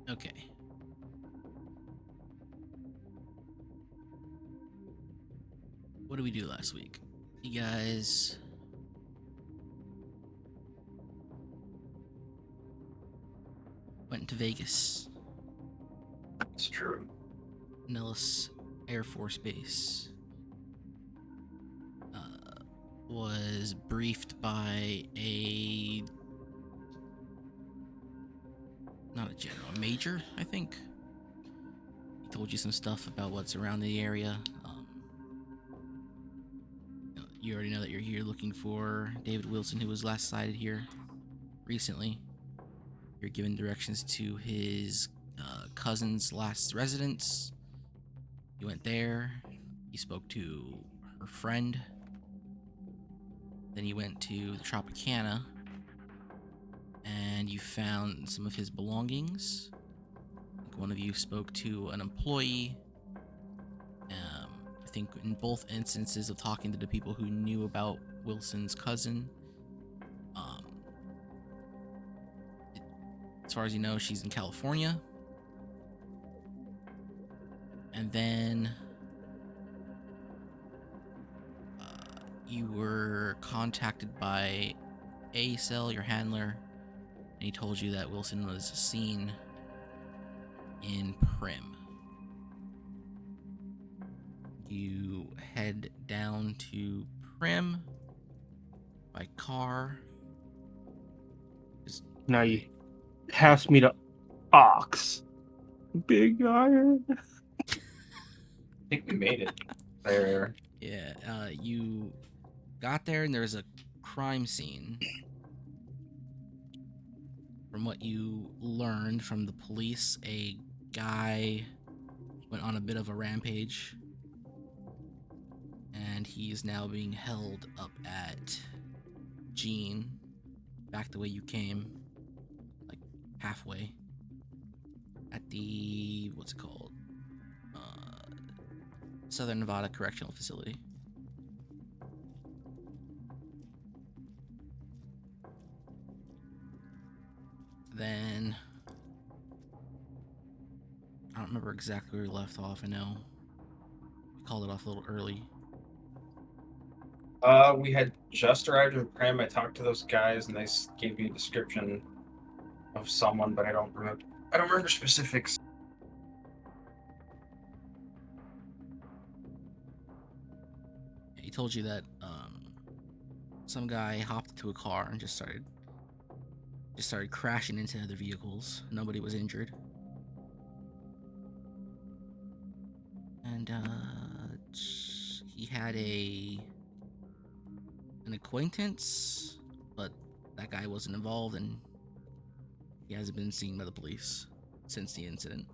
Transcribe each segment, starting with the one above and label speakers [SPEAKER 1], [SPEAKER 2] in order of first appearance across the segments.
[SPEAKER 1] Okay. What did we do last week? You guys went to Vegas,
[SPEAKER 2] It's true.
[SPEAKER 1] Nellis Air Force Base. Was briefed by a not a general, a major, I think. He told you some stuff about what's around the area. You already know that you're here looking for David Wilson, who was last sighted here recently. You're given directions to his cousin's last residence. You went there. You spoke to her friend. Then you went to the Tropicana, and you found some of his belongings. One of you spoke to an employee. I think in both instances of talking to the people who knew about Wilson's cousin. As far as you know, she's in California. And then you were contacted by A-Cell, your handler, and he told you that Wilson was seen in Prim. You head down to Prim by car.
[SPEAKER 3] Now you pass me to Ox. Big Iron.
[SPEAKER 2] I think we made it there.
[SPEAKER 1] Yeah, you got there and there's a crime scene. From what you learned from the police, a guy went on a bit of a rampage, and he is now being held up at Gene, back the way you came, like halfway, at the, what's it called? Southern Nevada Correctional Facility. Then I don't remember exactly where we left off. I know we called it off a little early.
[SPEAKER 2] We had just arrived in Prim. I talked to those guys, and they gave me a description of someone, but I don't remember specifics.
[SPEAKER 1] He told you that some guy hopped into a car and just started crashing into other vehicles. Nobody was injured. And he had an acquaintance, but that guy wasn't involved, and he hasn't been seen by the police since the incident.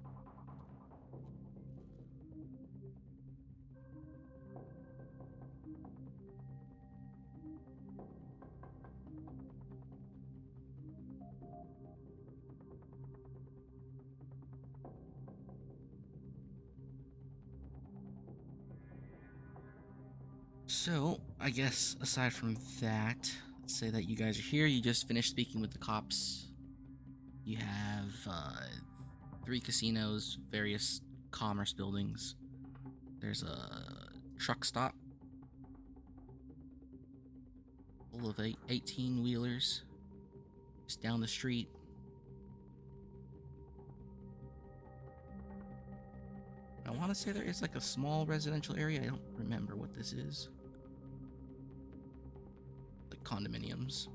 [SPEAKER 1] So, I guess aside from that, let's say that you guys are here. You just finished speaking with the cops. You have 3 casinos, various commerce buildings. There's a truck stop full of 18-wheelers just down the street. I want to say there is like a small residential area. I don't remember what this is. Like condominiums.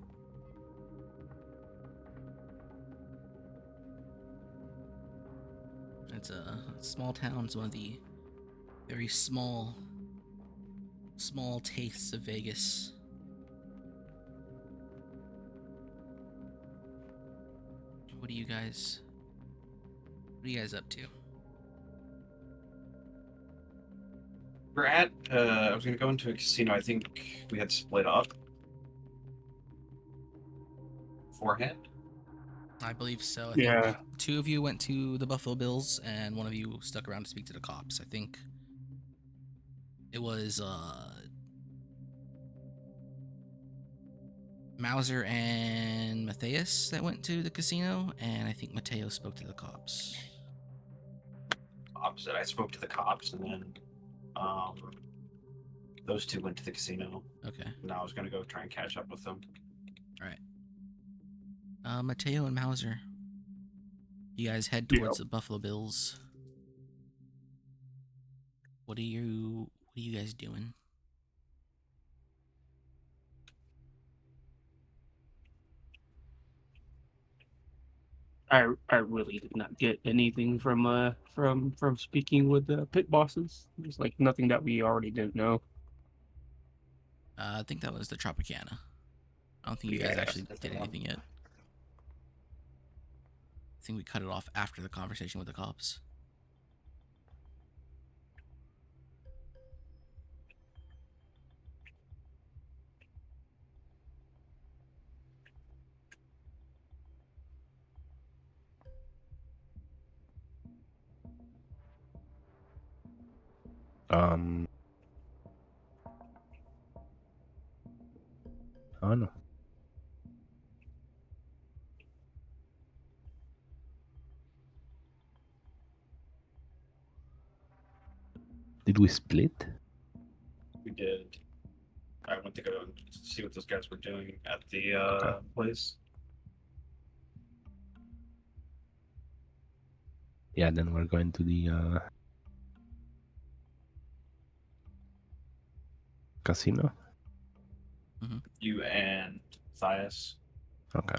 [SPEAKER 1] It's a small town. It's one of the very small tastes of Vegas. What are you guys up to?
[SPEAKER 2] We're at, I was going to go into a casino. I think we had split up beforehand.
[SPEAKER 1] I believe so. I
[SPEAKER 3] Yeah.
[SPEAKER 1] think 2 of you went to the Buffalo Bills, and 1 of you stuck around to speak to the cops. I think it was Mauser and Matthias that went to the casino, and I think Mateo spoke to the cops.
[SPEAKER 2] Opposite. I spoke to the cops, and then those two went to the casino.
[SPEAKER 1] Okay.
[SPEAKER 2] And I was gonna go try and catch up with them.
[SPEAKER 1] All right. Mateo and Mauser, you guys head
[SPEAKER 3] Yeah.
[SPEAKER 1] towards the Buffalo Bills. What are you guys doing?
[SPEAKER 3] I really did not get anything from speaking with the pit bosses. There's like nothing that we already didn't know.
[SPEAKER 1] I think that was the Tropicana. I don't think you guys
[SPEAKER 2] Yeah,
[SPEAKER 1] actually
[SPEAKER 2] that's the
[SPEAKER 1] did
[SPEAKER 2] one.
[SPEAKER 1] anything yet. I think we cut it off after the conversation with the cops.
[SPEAKER 4] Um, I don't know. Did we split?
[SPEAKER 2] We did. I went to go and see what those guys were doing at the
[SPEAKER 4] Okay.
[SPEAKER 2] place.
[SPEAKER 4] Yeah, then we're going to the casino.
[SPEAKER 2] You and Thias.
[SPEAKER 4] Okay.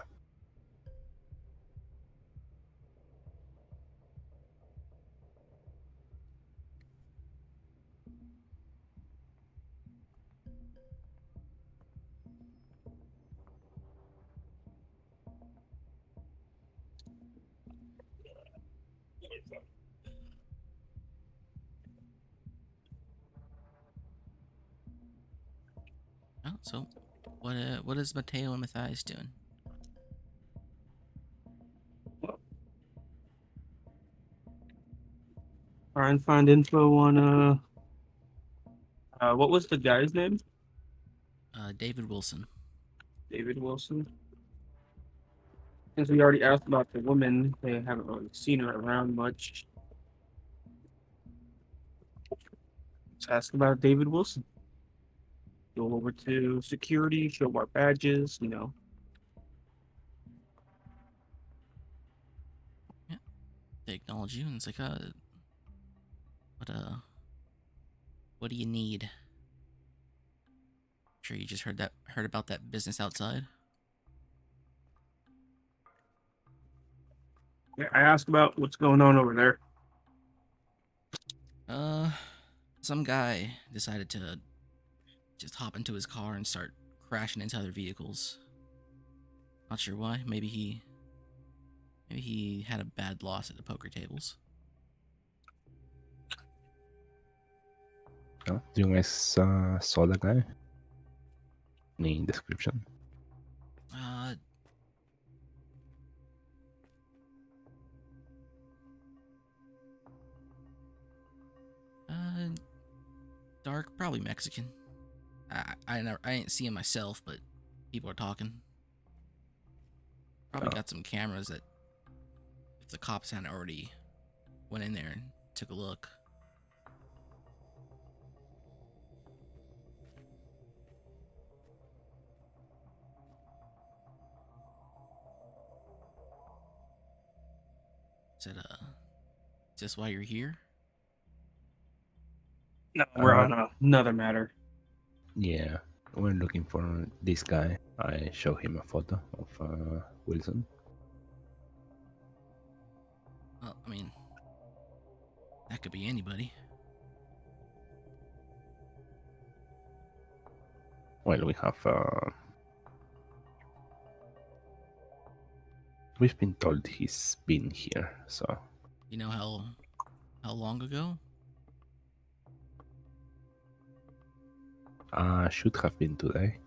[SPEAKER 1] Oh, so what is Mateo and Matthias doing?
[SPEAKER 3] Try and find info on what was the guy's name?
[SPEAKER 1] David Wilson.
[SPEAKER 3] David Wilson. Since we already asked about the woman, they haven't really seen her around much. Let's ask about David Wilson. Go over to security, show our badges, you know.
[SPEAKER 1] They acknowledge you, and it's like, what do you need? Sure, you just heard about that business outside.
[SPEAKER 3] I asked about what's going on over there.
[SPEAKER 1] Some guy decided to just hop into his car and start crashing into other vehicles. Not sure why. Maybe he had a bad loss at the poker tables.
[SPEAKER 4] Oh, do you guys saw the guy? Any description?
[SPEAKER 1] Uh, dark, probably Mexican. I didn't see him myself, but people are talking. Probably
[SPEAKER 4] Oh.
[SPEAKER 1] got some cameras that if the cops hadn't already went in there and took a look. Said, is this why you're here?
[SPEAKER 3] No, we're
[SPEAKER 4] Uh,
[SPEAKER 3] on another matter.
[SPEAKER 4] Yeah, we're looking for this guy. I show him a photo of Wilson.
[SPEAKER 1] Well, I mean, that could be anybody.
[SPEAKER 4] Well, we have. We've been told he's been here, so
[SPEAKER 1] You know how long ago?
[SPEAKER 4] should have been today.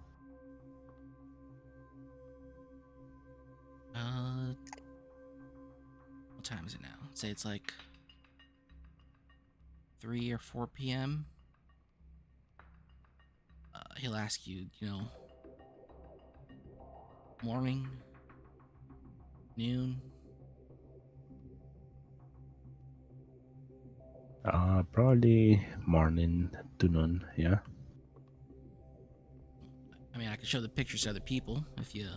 [SPEAKER 1] What time is it now? Say it's like 3 or 4 p.m. He'll ask you, Morning? Noon?
[SPEAKER 4] Probably morning to noon. Yeah.
[SPEAKER 1] I mean, I could show the pictures to other people if you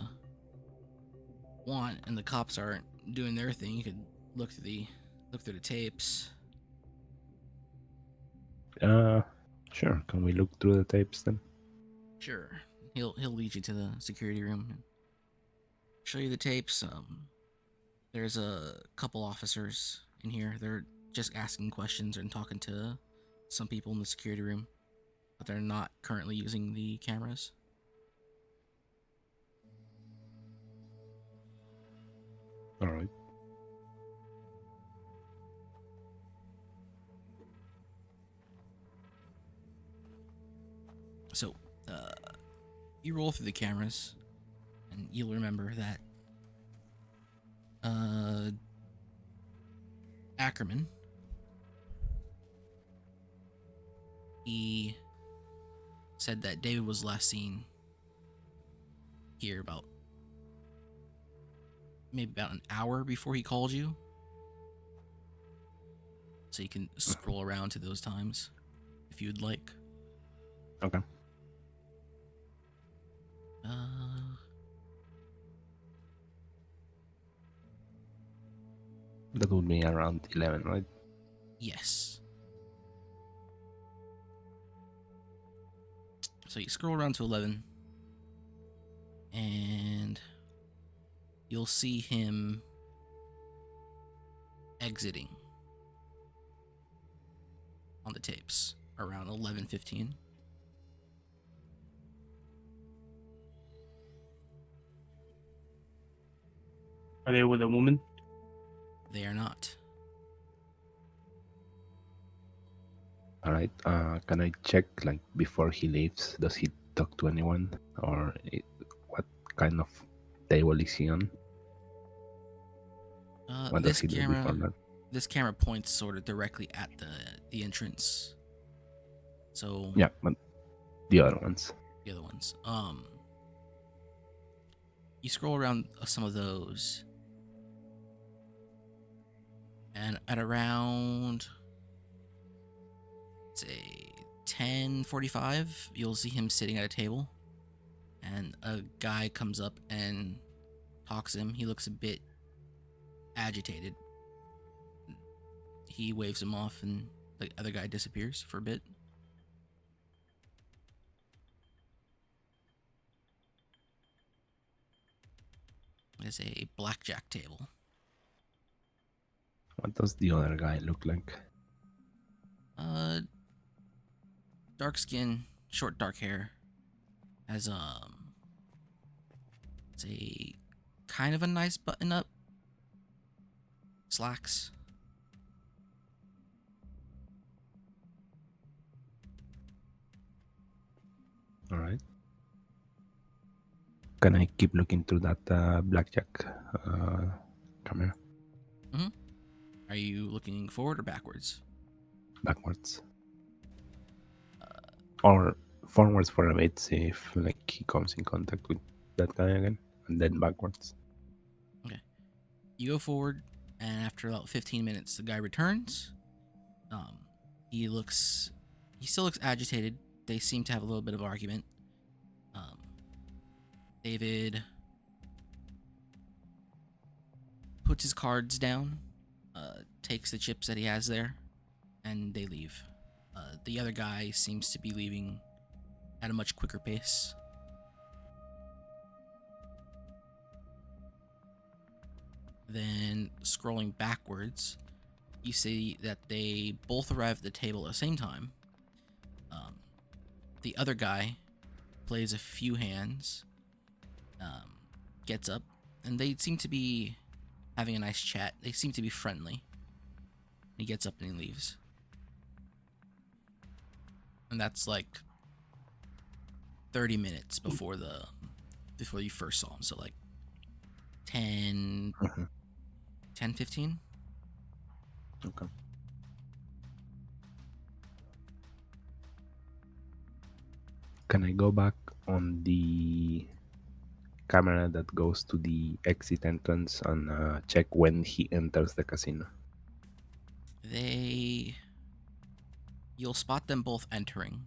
[SPEAKER 1] want, and the cops aren't doing their thing. You could look through the tapes.
[SPEAKER 4] Sure. Can we look through the tapes then?
[SPEAKER 1] Sure. He'll lead you to the security room and show you the tapes. There's a couple officers in here. They're just asking questions and talking to some people in the security room, but they're not currently using the cameras.
[SPEAKER 4] All right.
[SPEAKER 1] So, you roll through the cameras, and you'll remember that Ackerman, he said that David was last seen here maybe about an hour before he called you. So you can scroll around to those times if you'd like.
[SPEAKER 4] Okay. That would be around 11, right?
[SPEAKER 1] Yes. So you scroll around to 11, and you'll see him exiting on the tapes around 11:15.
[SPEAKER 3] Are they with a woman?
[SPEAKER 1] They are not.
[SPEAKER 4] All right. Can I check, like, before he leaves? Does he talk to anyone, or what kind of table is he on? What does he do before that?
[SPEAKER 1] This camera points sort of directly at the entrance. So
[SPEAKER 4] Yeah, but the other ones.
[SPEAKER 1] the other ones. You scroll around some of those, and at around, say, 10:45, you'll see him sitting at a table, and a guy comes up and talks to him. He looks a bit agitated. He waves him off, and the other guy disappears for a bit. There's a blackjack table.
[SPEAKER 4] What does the other guy look like?
[SPEAKER 1] Dark skin, short dark hair. Has it's a kind of a nice button up. Slacks.
[SPEAKER 4] All right. Can I keep looking through that blackjack camera?
[SPEAKER 1] Are you looking forward or backwards?
[SPEAKER 4] Backwards. Or forwards for a bit, see if, like, he comes in contact with that guy again, and then backwards.
[SPEAKER 1] You go forward, and after about 15 minutes, the guy returns. He still looks agitated. They seem to have a little bit of argument. David puts his cards down, takes the chips that he has there, and they leave. The other guy seems to be leaving at a much quicker pace. Then, scrolling backwards, you see that they both arrive at the table at the same time. The other guy plays a few hands, gets up, and they seem to be having a nice chat. They seem to be friendly. He gets up and he leaves. And that's like 30 minutes before you first saw him. So like 10, 15.
[SPEAKER 4] Okay. Can I go back on the camera that goes to the exit entrance and check when he enters the casino.
[SPEAKER 1] You'll spot them both entering.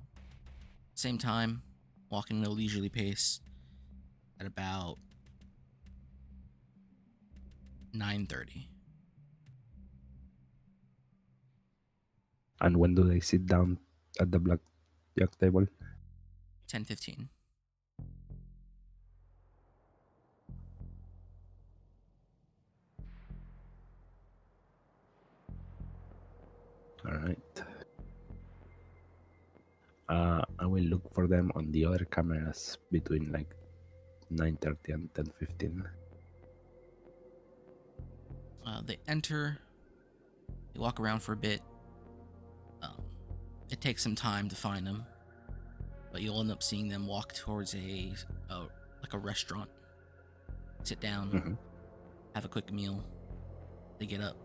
[SPEAKER 1] Same time, walking at a leisurely pace at about 9:30.
[SPEAKER 4] And when do they sit down at the blackjack table?
[SPEAKER 1] 10:15.
[SPEAKER 4] All right. I will look for them on the other cameras between like 9:30 and 10:15.
[SPEAKER 1] They enter. They walk around for a bit. It takes some time to find them, but you'll end up seeing them walk towards like a restaurant. Sit down,
[SPEAKER 4] Mhm.
[SPEAKER 1] have a quick meal. They get up.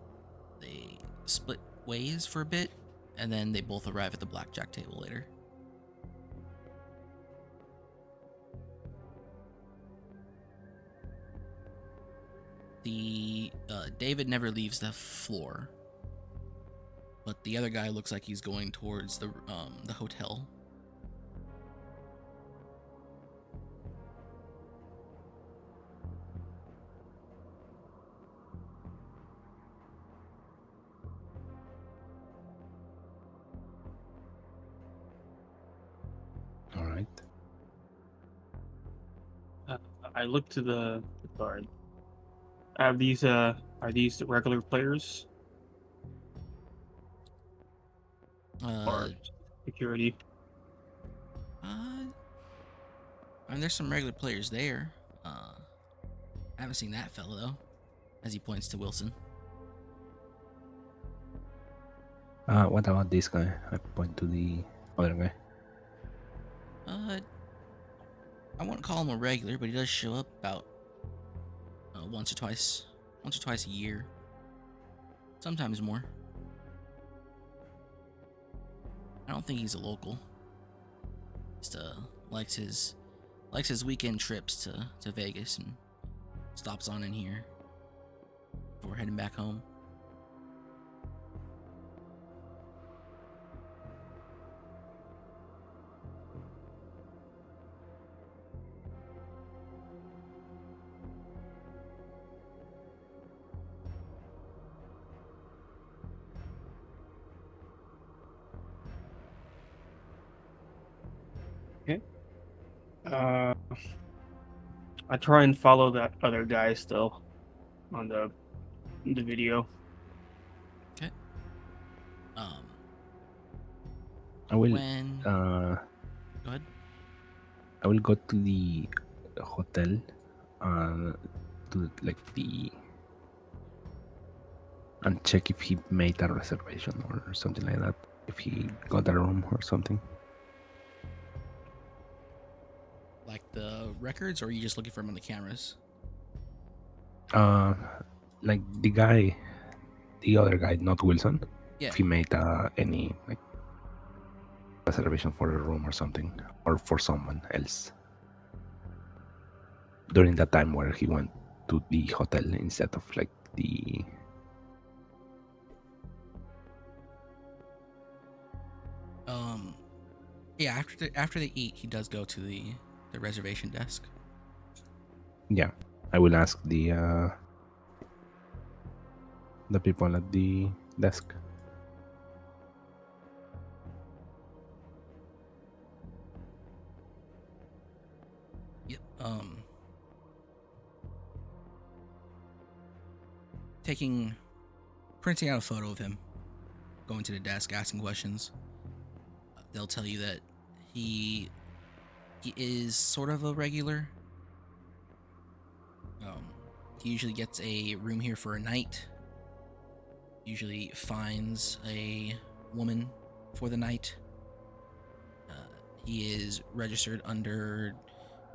[SPEAKER 1] They split ways for a bit, and then they both arrive at the blackjack table later. David never leaves the floor, but the other guy looks like he's going towards the hotel.
[SPEAKER 4] All right.
[SPEAKER 3] I look to the guard. Are these the regular players or security?
[SPEAKER 1] I mean, there's some regular players there. I haven't seen that fella though, as he points to Wilson.
[SPEAKER 4] What about this guy? I point to the other guy.
[SPEAKER 1] I wouldn't call him a regular, but he does show up about once or twice a year, sometimes more. I don't think he's a local. Just likes his weekend trips to Vegas and stops on in here before heading back home.
[SPEAKER 3] Uh, I try and follow that other guy still on the video.
[SPEAKER 1] Okay.
[SPEAKER 4] I will.
[SPEAKER 1] When
[SPEAKER 4] Go
[SPEAKER 1] ahead.
[SPEAKER 4] I will go to the hotel, to like the and check if he made a reservation or something like that. If he got a room or something.
[SPEAKER 1] Like the records, or are you just looking for him on the cameras?
[SPEAKER 4] Like the other guy, not Wilson.
[SPEAKER 1] Yeah.
[SPEAKER 4] If he made any like reservation for a room or something, or for someone else during that time where he went to the hotel instead of like the.
[SPEAKER 1] Yeah. After they eat, he does go to the reservation desk.
[SPEAKER 4] Yeah, I will ask the people at the desk.
[SPEAKER 1] Yep. Printing out a photo of him, going to the desk, asking questions. They'll tell you that he is sort of a regular. He usually gets a room here for a night. Usually finds a woman for the night. He is registered under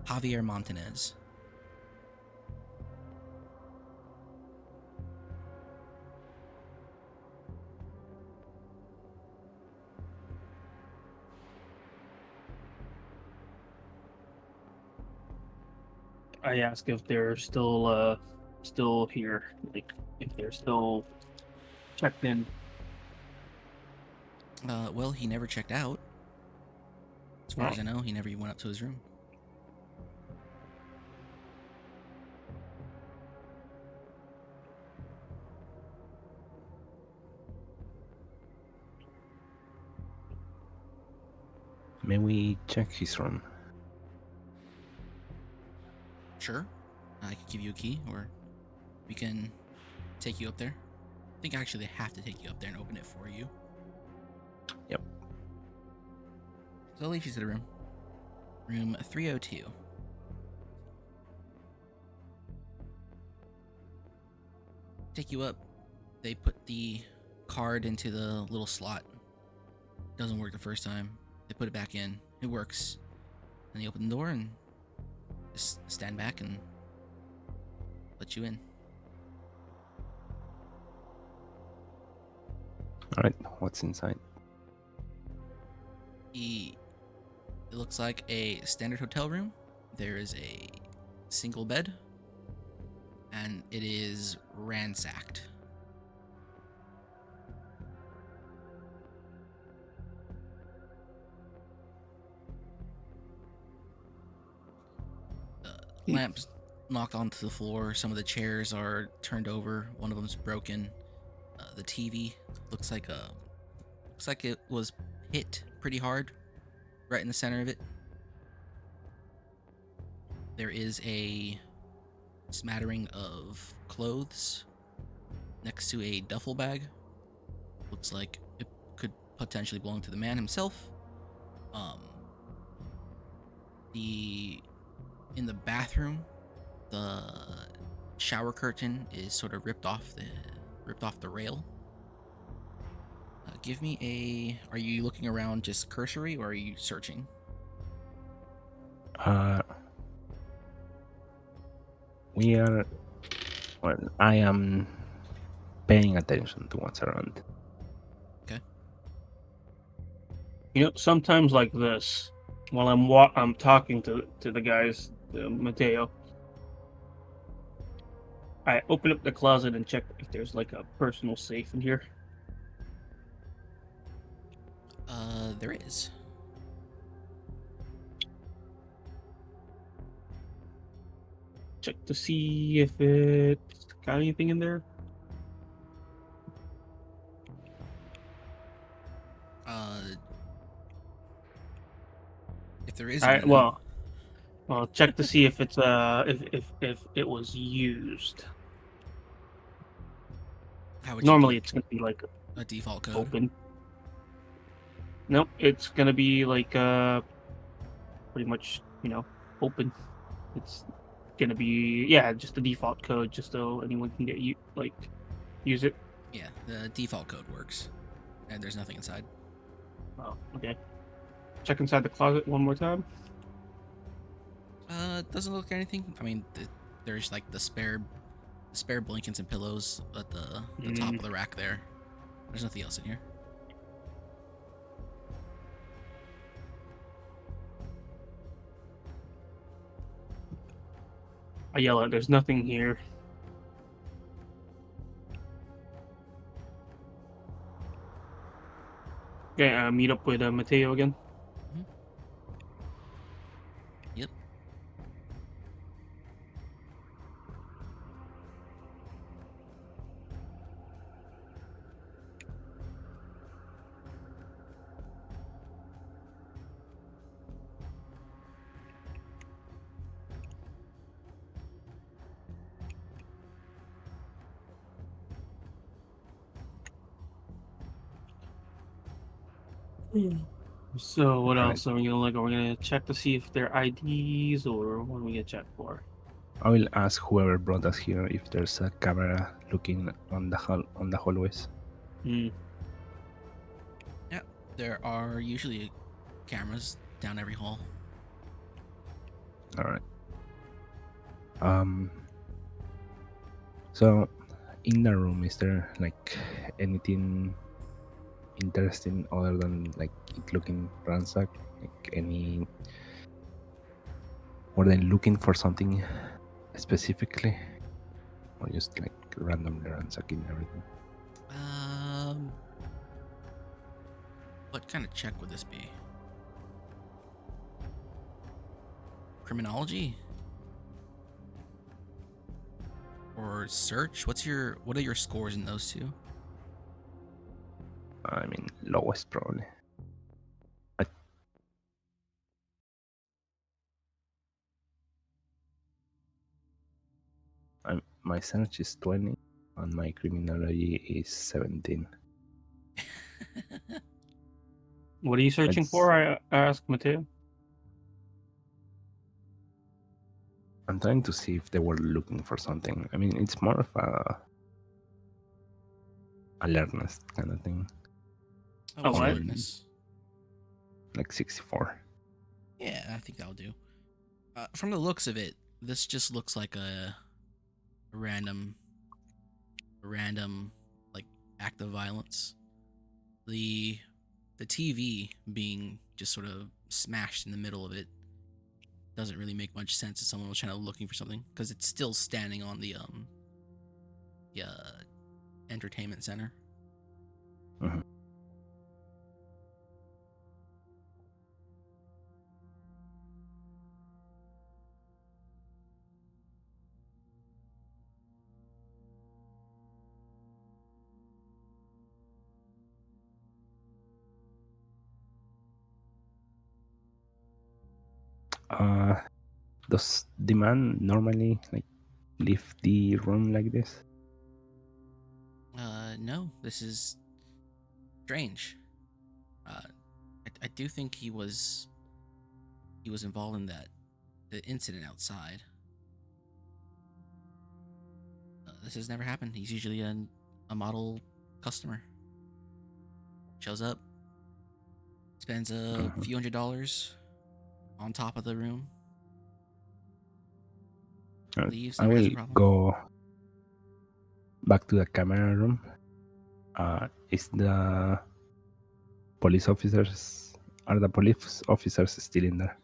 [SPEAKER 1] Javier Montanez.
[SPEAKER 3] I ask if they're still here, like if they're still checked in.
[SPEAKER 1] Well, he never checked out. As far as I know, he never went up to his room.
[SPEAKER 4] May we check his room?
[SPEAKER 1] Sure. I could give you a key, or we can take you up there. I think actually they have to take you up there and open it for you.
[SPEAKER 4] Yep.
[SPEAKER 1] So I'll lead you to the room. Room 302. Take you up. They put the card into the little slot. Doesn't work the first time. They put it back in. It works. And they open the door and just stand back and let you in.
[SPEAKER 4] All right, what's inside?
[SPEAKER 1] It looks like a standard hotel room. There is a single bed, and it is ransacked. Lamps knocked onto the floor. Some of the chairs are turned over. One of them's broken. The TV looks like it was hit pretty hard, right in the center of it. There is a smattering of clothes next to a duffel bag. Looks like it could potentially belong to the man himself. In the bathroom, the shower curtain is sort of ripped off the rail. Give me a. Are you looking around just cursory, or are you searching?
[SPEAKER 4] We are. Well, I am paying attention to what's around.
[SPEAKER 3] You know, sometimes like this, while I'm talking to the guys, Mateo, I open up the closet and check if there's like a personal safe in here.
[SPEAKER 1] There is.
[SPEAKER 3] Check to see if it's got anything in there.
[SPEAKER 1] If there is.
[SPEAKER 3] All right.
[SPEAKER 1] anything-
[SPEAKER 3] Well, check to see if it's if it was used.
[SPEAKER 1] How would you
[SPEAKER 3] Normally,
[SPEAKER 1] pick
[SPEAKER 3] it's gonna be like
[SPEAKER 1] a default code.
[SPEAKER 3] open. Nope, it's gonna be like pretty much open. It's gonna be just the default code, just so anyone can get use it.
[SPEAKER 1] Yeah, the default code works, and there's nothing inside.
[SPEAKER 3] Oh, okay. Check inside the closet one more time.
[SPEAKER 1] Doesn't look like anything. I mean, there's like the spare blankets and pillows at the top of the rack there. There's nothing else in here.
[SPEAKER 3] I yell out, "There's nothing here." Okay, meet up with Mateo again.
[SPEAKER 1] Yep.
[SPEAKER 3] So what
[SPEAKER 4] Alright.
[SPEAKER 3] else are we gonna look? Are we gonna check to see if they're IDs, or what are we gonna check for?
[SPEAKER 4] I will ask whoever brought us here if there's a camera looking on the hallways.
[SPEAKER 3] Hmm.
[SPEAKER 1] There are usually cameras down every hall.
[SPEAKER 4] All right. So, in the room, is there like anything interesting other than like it looking ransacked? Like any Were they looking for something specifically, or just like randomly ransacking everything?
[SPEAKER 1] What kind of check would this be? Criminology? Or search? What are your scores in those two?
[SPEAKER 4] I mean, lowest probably. My search is 20, and my criminology is 17.
[SPEAKER 3] What are you searching for? I asked Mateo.
[SPEAKER 4] I'm trying to see if they were looking for something. I mean, it's more of a alertness kind of thing.
[SPEAKER 3] Oh, what?
[SPEAKER 1] Alertness.
[SPEAKER 4] Like 64.
[SPEAKER 1] Yeah, I think that'll do. From the looks of it, this just looks like a random like act of violence. The TV being just sort of smashed in the middle of it doesn't really make much sense if someone was trying to looking for something because it's still standing on the entertainment center.
[SPEAKER 4] Mhm. Does the man normally like leave the room like this?
[SPEAKER 1] No, this is strange. I do think he was involved in the incident outside. This has never happened. He's usually a model customer. Shows up, spends a
[SPEAKER 4] Mhm.
[SPEAKER 1] few $100s on top of the room, leaves,
[SPEAKER 4] I
[SPEAKER 1] never has a
[SPEAKER 4] will
[SPEAKER 1] problem.
[SPEAKER 4] go back to the camera room. Is the police officers are the police officers still in there?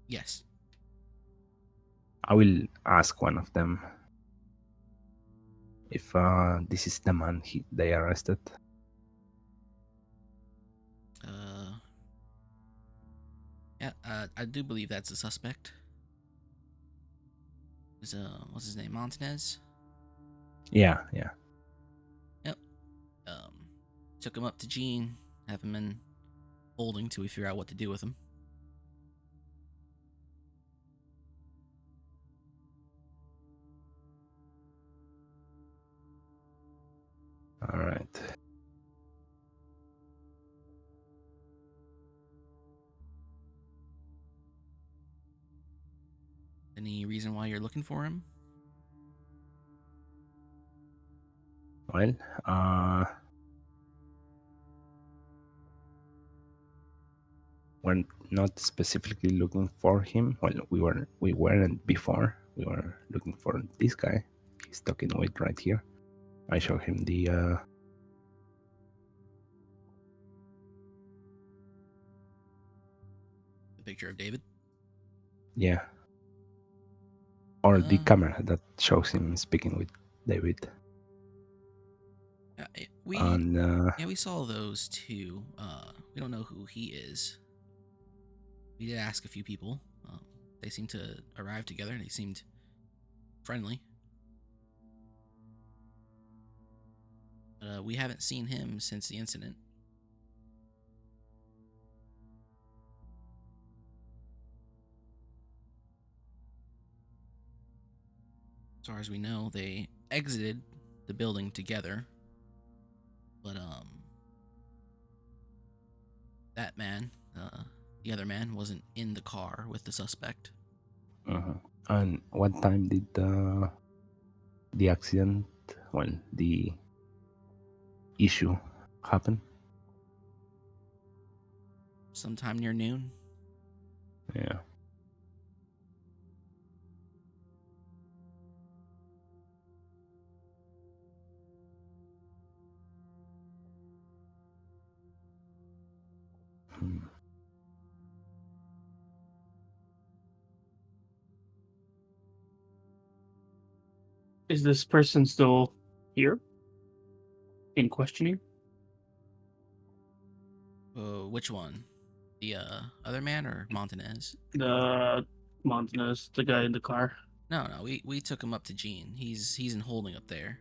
[SPEAKER 1] Yes.
[SPEAKER 4] I will ask one of them if this is the man they arrested.
[SPEAKER 1] Yeah, I do believe that's a suspect. What's his name? Montanez?
[SPEAKER 4] Yeah.
[SPEAKER 1] Yep. Took him up to Gene, have him in holding till we figure out what to do with him.
[SPEAKER 4] All right.
[SPEAKER 1] Any reason why you're looking for him?
[SPEAKER 4] Well, we're not specifically looking for him. Well, we weren't before. We were looking for this guy. He's talking with right here. I show him the
[SPEAKER 1] The picture of David?
[SPEAKER 4] yeah, or the
[SPEAKER 1] Uh,
[SPEAKER 4] camera that shows him speaking with David. And
[SPEAKER 1] we saw those too. We don't know who he is. We did ask a few people. They seemed to arrive together and they seemed friendly. But we haven't seen him since the incident. As far as we know, they exited the building together. But that man, the other man, wasn't in the car with the suspect.
[SPEAKER 4] and what time did the accident, well, the issue happen?
[SPEAKER 1] Sometime near noon.
[SPEAKER 4] Yeah. Hmm.
[SPEAKER 3] Is this person still here in questioning?
[SPEAKER 1] Which one? The other man or Montanez?
[SPEAKER 3] The Montanez, the guy in the car.
[SPEAKER 1] No, we took him up to Gene. He's in holding up there.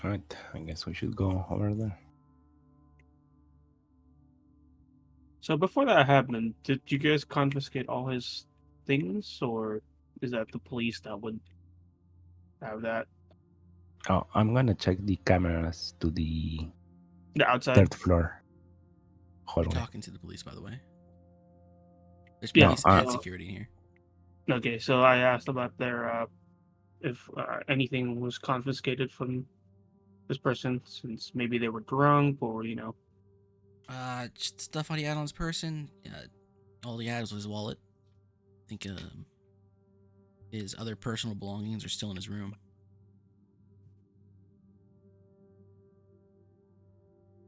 [SPEAKER 4] All right, I guess we should go over there.
[SPEAKER 3] So before that happened, did you guys confiscate all his things, or is that the police that would have that?
[SPEAKER 4] Oh, I'm gonna check the cameras to the
[SPEAKER 3] The outside?
[SPEAKER 4] third floor
[SPEAKER 1] You're
[SPEAKER 4] hallway.
[SPEAKER 1] talking to the police, by the way. There's
[SPEAKER 3] Yeah,
[SPEAKER 1] police and
[SPEAKER 3] uh,
[SPEAKER 1] security in here.
[SPEAKER 3] Okay, so I asked about their if anything was confiscated from this person, since maybe they were drunk or
[SPEAKER 1] Just stuff he had on his person. All he had was his wallet. I think his other personal belongings are still in his room.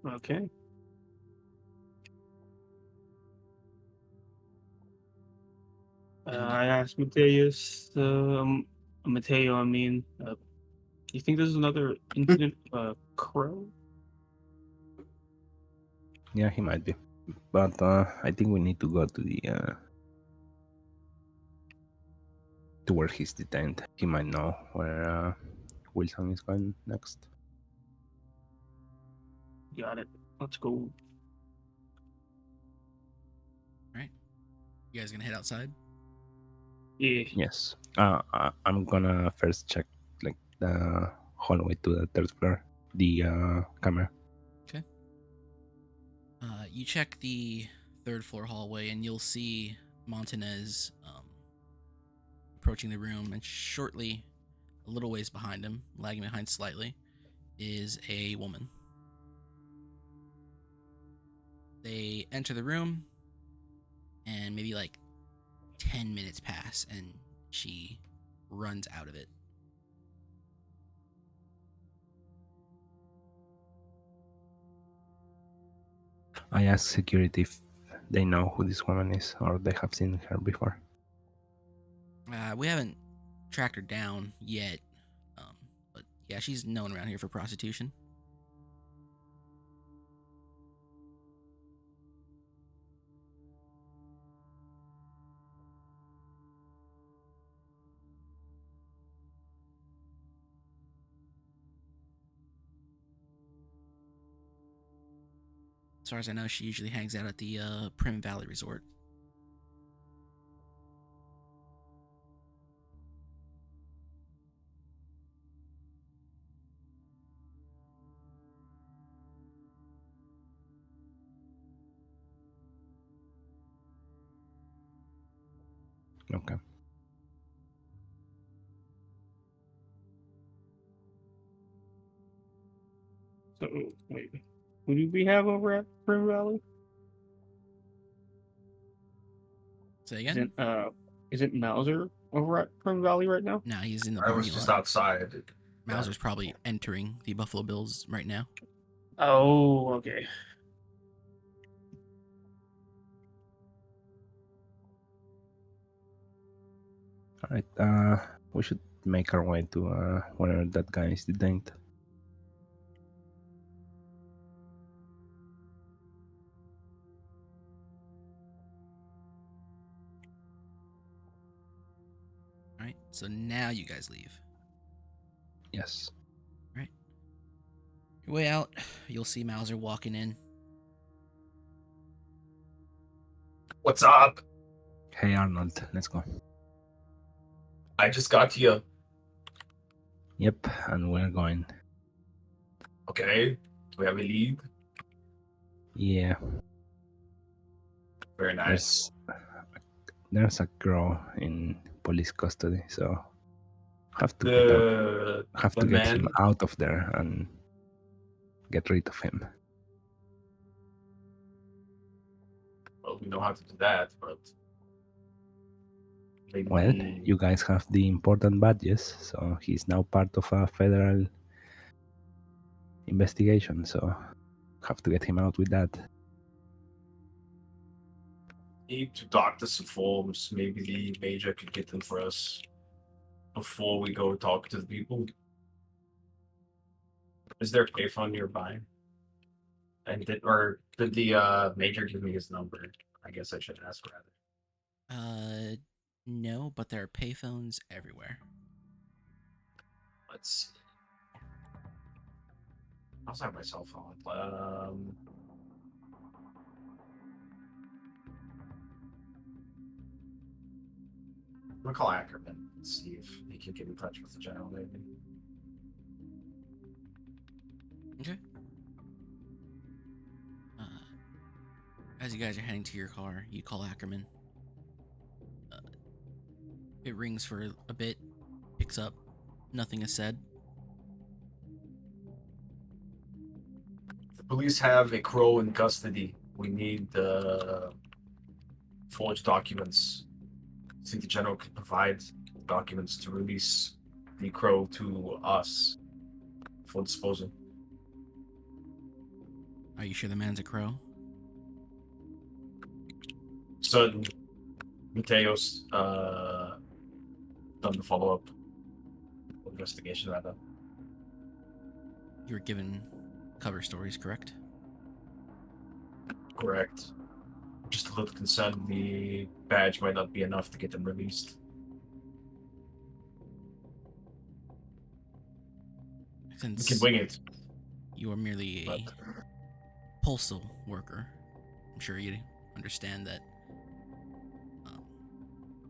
[SPEAKER 3] Okay. I asked Mateus, Mateo, I mean, you think there's another incident, Crow?
[SPEAKER 4] Yeah, he might be, but I think we need to go to the to where he's detained. He might know where Wilson is going next.
[SPEAKER 3] Got it. Let's go.
[SPEAKER 1] You guys gonna head outside?
[SPEAKER 3] Yeah.
[SPEAKER 4] Yes. I'm gonna first check like the hallway to the third floor, the camera.
[SPEAKER 1] You check the third floor hallway and you'll see Montanez approaching the room, and shortly, a little ways behind him, lagging behind slightly, is a woman. They enter the room, and maybe like 10 minutes pass, and she runs out of it.
[SPEAKER 4] I asked security if they know who this woman is or they have seen her before.
[SPEAKER 1] We haven't tracked her down yet, but yeah, she's known around here for prostitution. As far as I know, she usually hangs out at the Prim Valley Resort.
[SPEAKER 4] Okay.
[SPEAKER 3] So, wait. Who do we have over at Prim Valley?
[SPEAKER 1] Say again?
[SPEAKER 3] Isn't Mauser over at Prim Valley right now?
[SPEAKER 1] No, he's in the
[SPEAKER 2] I was
[SPEAKER 1] parking
[SPEAKER 2] just
[SPEAKER 1] lot.
[SPEAKER 2] outside.
[SPEAKER 1] Mauser's probably entering the Buffalo Bills right now.
[SPEAKER 3] Oh, okay.
[SPEAKER 4] All right. We should make our way to where that guy is detained.
[SPEAKER 1] All right, so now you guys leave.
[SPEAKER 4] Yes.
[SPEAKER 1] Your way out, you'll see Mauser walking in.
[SPEAKER 2] What's up?
[SPEAKER 4] Hey Arnold, let's go.
[SPEAKER 2] I just got to you.
[SPEAKER 4] Yep, and we're going.
[SPEAKER 2] Okay. Do we have a lead?
[SPEAKER 4] Yeah.
[SPEAKER 2] Very nice.
[SPEAKER 4] There's a girl in police custody, so have to
[SPEAKER 2] The
[SPEAKER 4] get him
[SPEAKER 2] man.
[SPEAKER 4] out of there and get rid of him.
[SPEAKER 2] Well, we know how to do that, but maybe
[SPEAKER 4] Well, you guys have the important badges, so he's now part of a federal investigation, so have to get him out with that.
[SPEAKER 2] Need to dock the forms. Maybe the major could get them for us before we go talk to the people. Is there a payphone nearby? And did the major give me his number? I guess I should ask rather.
[SPEAKER 1] No, but there are payphones everywhere.
[SPEAKER 2] Let's see. I also have my cell phone. I'm gonna call Ackerman and see if he can get in touch with the general, maybe.
[SPEAKER 1] Okay. As you guys are heading to your car, you call Ackerman. It rings for a bit, picks up, nothing is said.
[SPEAKER 2] The police have a crow in custody. We need the forged documents. I think the general could provide documents to release the crow to us for disposal.
[SPEAKER 1] Are you sure the man's a crow?
[SPEAKER 2] So, Mateos done the follow-up investigation rather.
[SPEAKER 1] You were given cover stories, correct?
[SPEAKER 2] Correct. Just a little concerned the badge might not be enough to get them released. We
[SPEAKER 1] Since
[SPEAKER 2] can wing it.
[SPEAKER 1] you are merely a
[SPEAKER 2] But
[SPEAKER 1] postal worker, I'm sure you understand that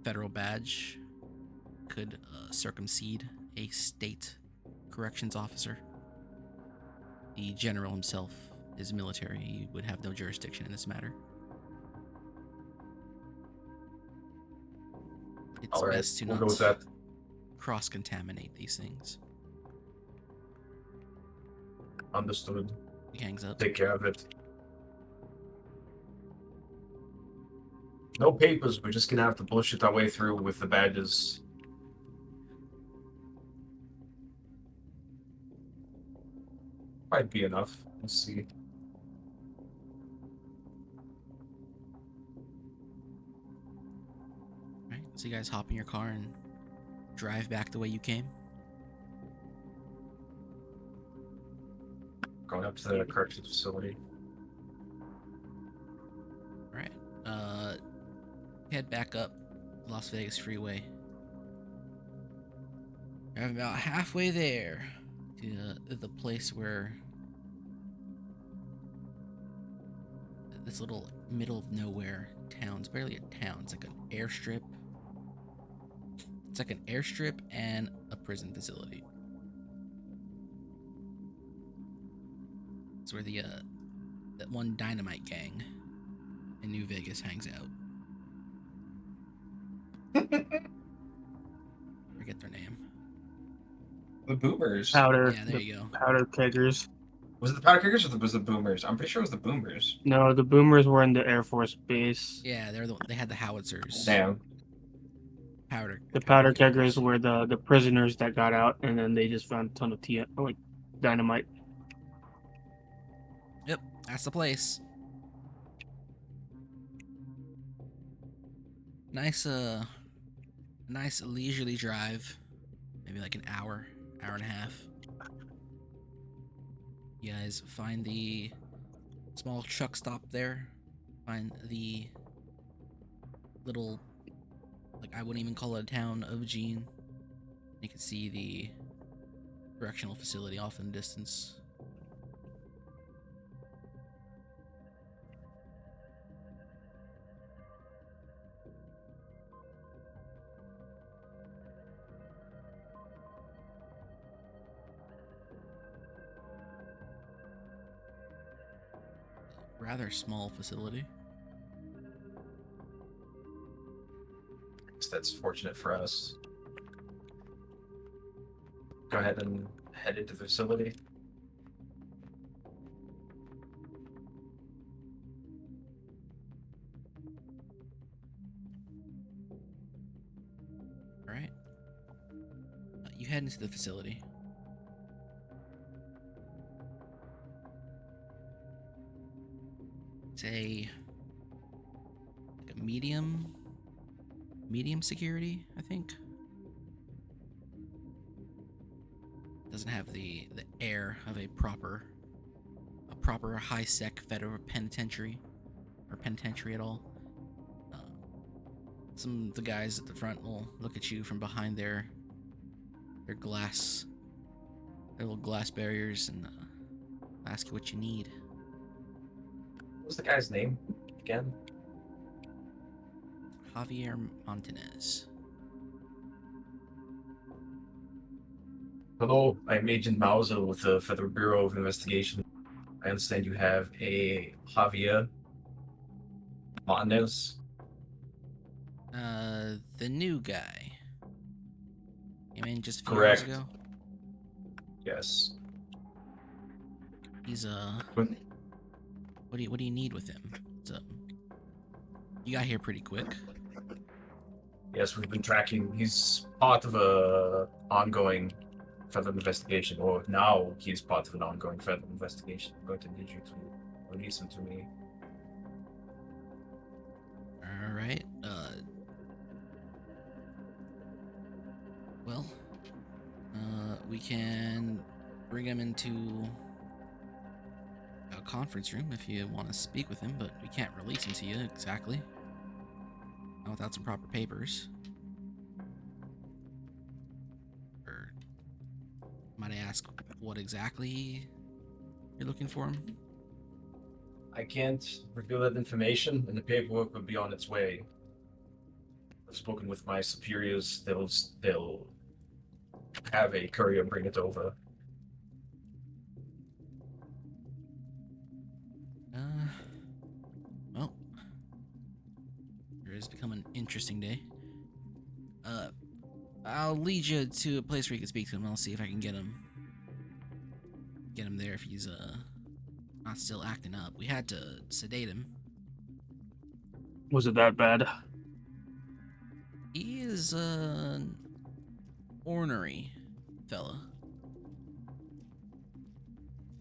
[SPEAKER 1] federal badge could circumcede a state corrections officer. The general himself is military. He would have no jurisdiction in this matter. It's
[SPEAKER 2] all right,
[SPEAKER 1] best to
[SPEAKER 2] we'll
[SPEAKER 1] not
[SPEAKER 2] go with that.
[SPEAKER 1] cross-contaminate these things.
[SPEAKER 2] Understood.
[SPEAKER 1] He hangs up.
[SPEAKER 2] Take care of it. No papers. We're just gonna have to bullshit our way through with the badges. Might be enough. Let's see.
[SPEAKER 1] Right, so you guys hop in your car and drive back the way you came.
[SPEAKER 2] Going up to the corrections facility.
[SPEAKER 1] All right. Head back up Las Vegas Freeway. You're about halfway there to the place where this little middle of nowhere town. It's barely a town. It's like an airstrip. It's like an airstrip and a prison facility. It's where the that one dynamite gang in New Vegas hangs out. Forget their name.
[SPEAKER 2] The Boomers.
[SPEAKER 3] Powder.
[SPEAKER 1] Yeah, there
[SPEAKER 3] the
[SPEAKER 1] you go.
[SPEAKER 3] Powder keggers.
[SPEAKER 2] Was it the Powder Kickers or was it the Boomers? I'm pretty sure it was the Boomers.
[SPEAKER 3] No, the boomers were in the Air Force Base.
[SPEAKER 1] Yeah, they had the howitzers.
[SPEAKER 2] Damn.
[SPEAKER 1] Powder.
[SPEAKER 3] The powder keggers were the prisoners that got out, and then they just found a ton of dynamite.
[SPEAKER 1] Yep, that's the place. Nice leisurely drive. Maybe like an hour and a half. You guys find the small truck stop there. Find the little, like, I wouldn't even call it a town of Gene. You can see the correctional facility off in the distance. Rather small facility.
[SPEAKER 2] I guess that's fortunate for us. Go ahead and head into the facility.
[SPEAKER 1] All right. You head into the facility. say like a medium security, I think. Doesn't have the air of a proper high sec federal penitentiary or penitentiary at all. Some of the guys at the front will look at you from behind their little glass barriers and ask you what you need.
[SPEAKER 2] What's the guy's name again?
[SPEAKER 1] Javier Montanez.
[SPEAKER 2] Hello, I'm Agent Mauser with the Federal Bureau of Investigation. I understand you have a Javier Martinez.
[SPEAKER 1] The new guy. Came in just a few
[SPEAKER 2] Correct.
[SPEAKER 1] hours ago.
[SPEAKER 2] Yes.
[SPEAKER 1] He's
[SPEAKER 2] But
[SPEAKER 1] what do you need with him? What's up? You got here pretty quick.
[SPEAKER 2] yes, we've been tracking. He's part of a ongoing federal investigation, or now he's part of an ongoing federal investigation. I'm going to need you to release him to me.
[SPEAKER 1] All right. Well, we can bring him into a conference room if you want to speak with him, but we can't release him to you exactly. Not without some proper papers. Or might I ask what exactly you're looking for him?
[SPEAKER 2] I can't reveal that information, and the paperwork will be on its way. I've spoken with my superiors. They'll have a courier bring it over.
[SPEAKER 1] Well, it has become an interesting day. I'll lead you to a place where you can speak to him. I'll see if I can get him there if he's not still acting up. We had to sedate him.
[SPEAKER 3] Was it that bad?
[SPEAKER 1] He is an ornery fella.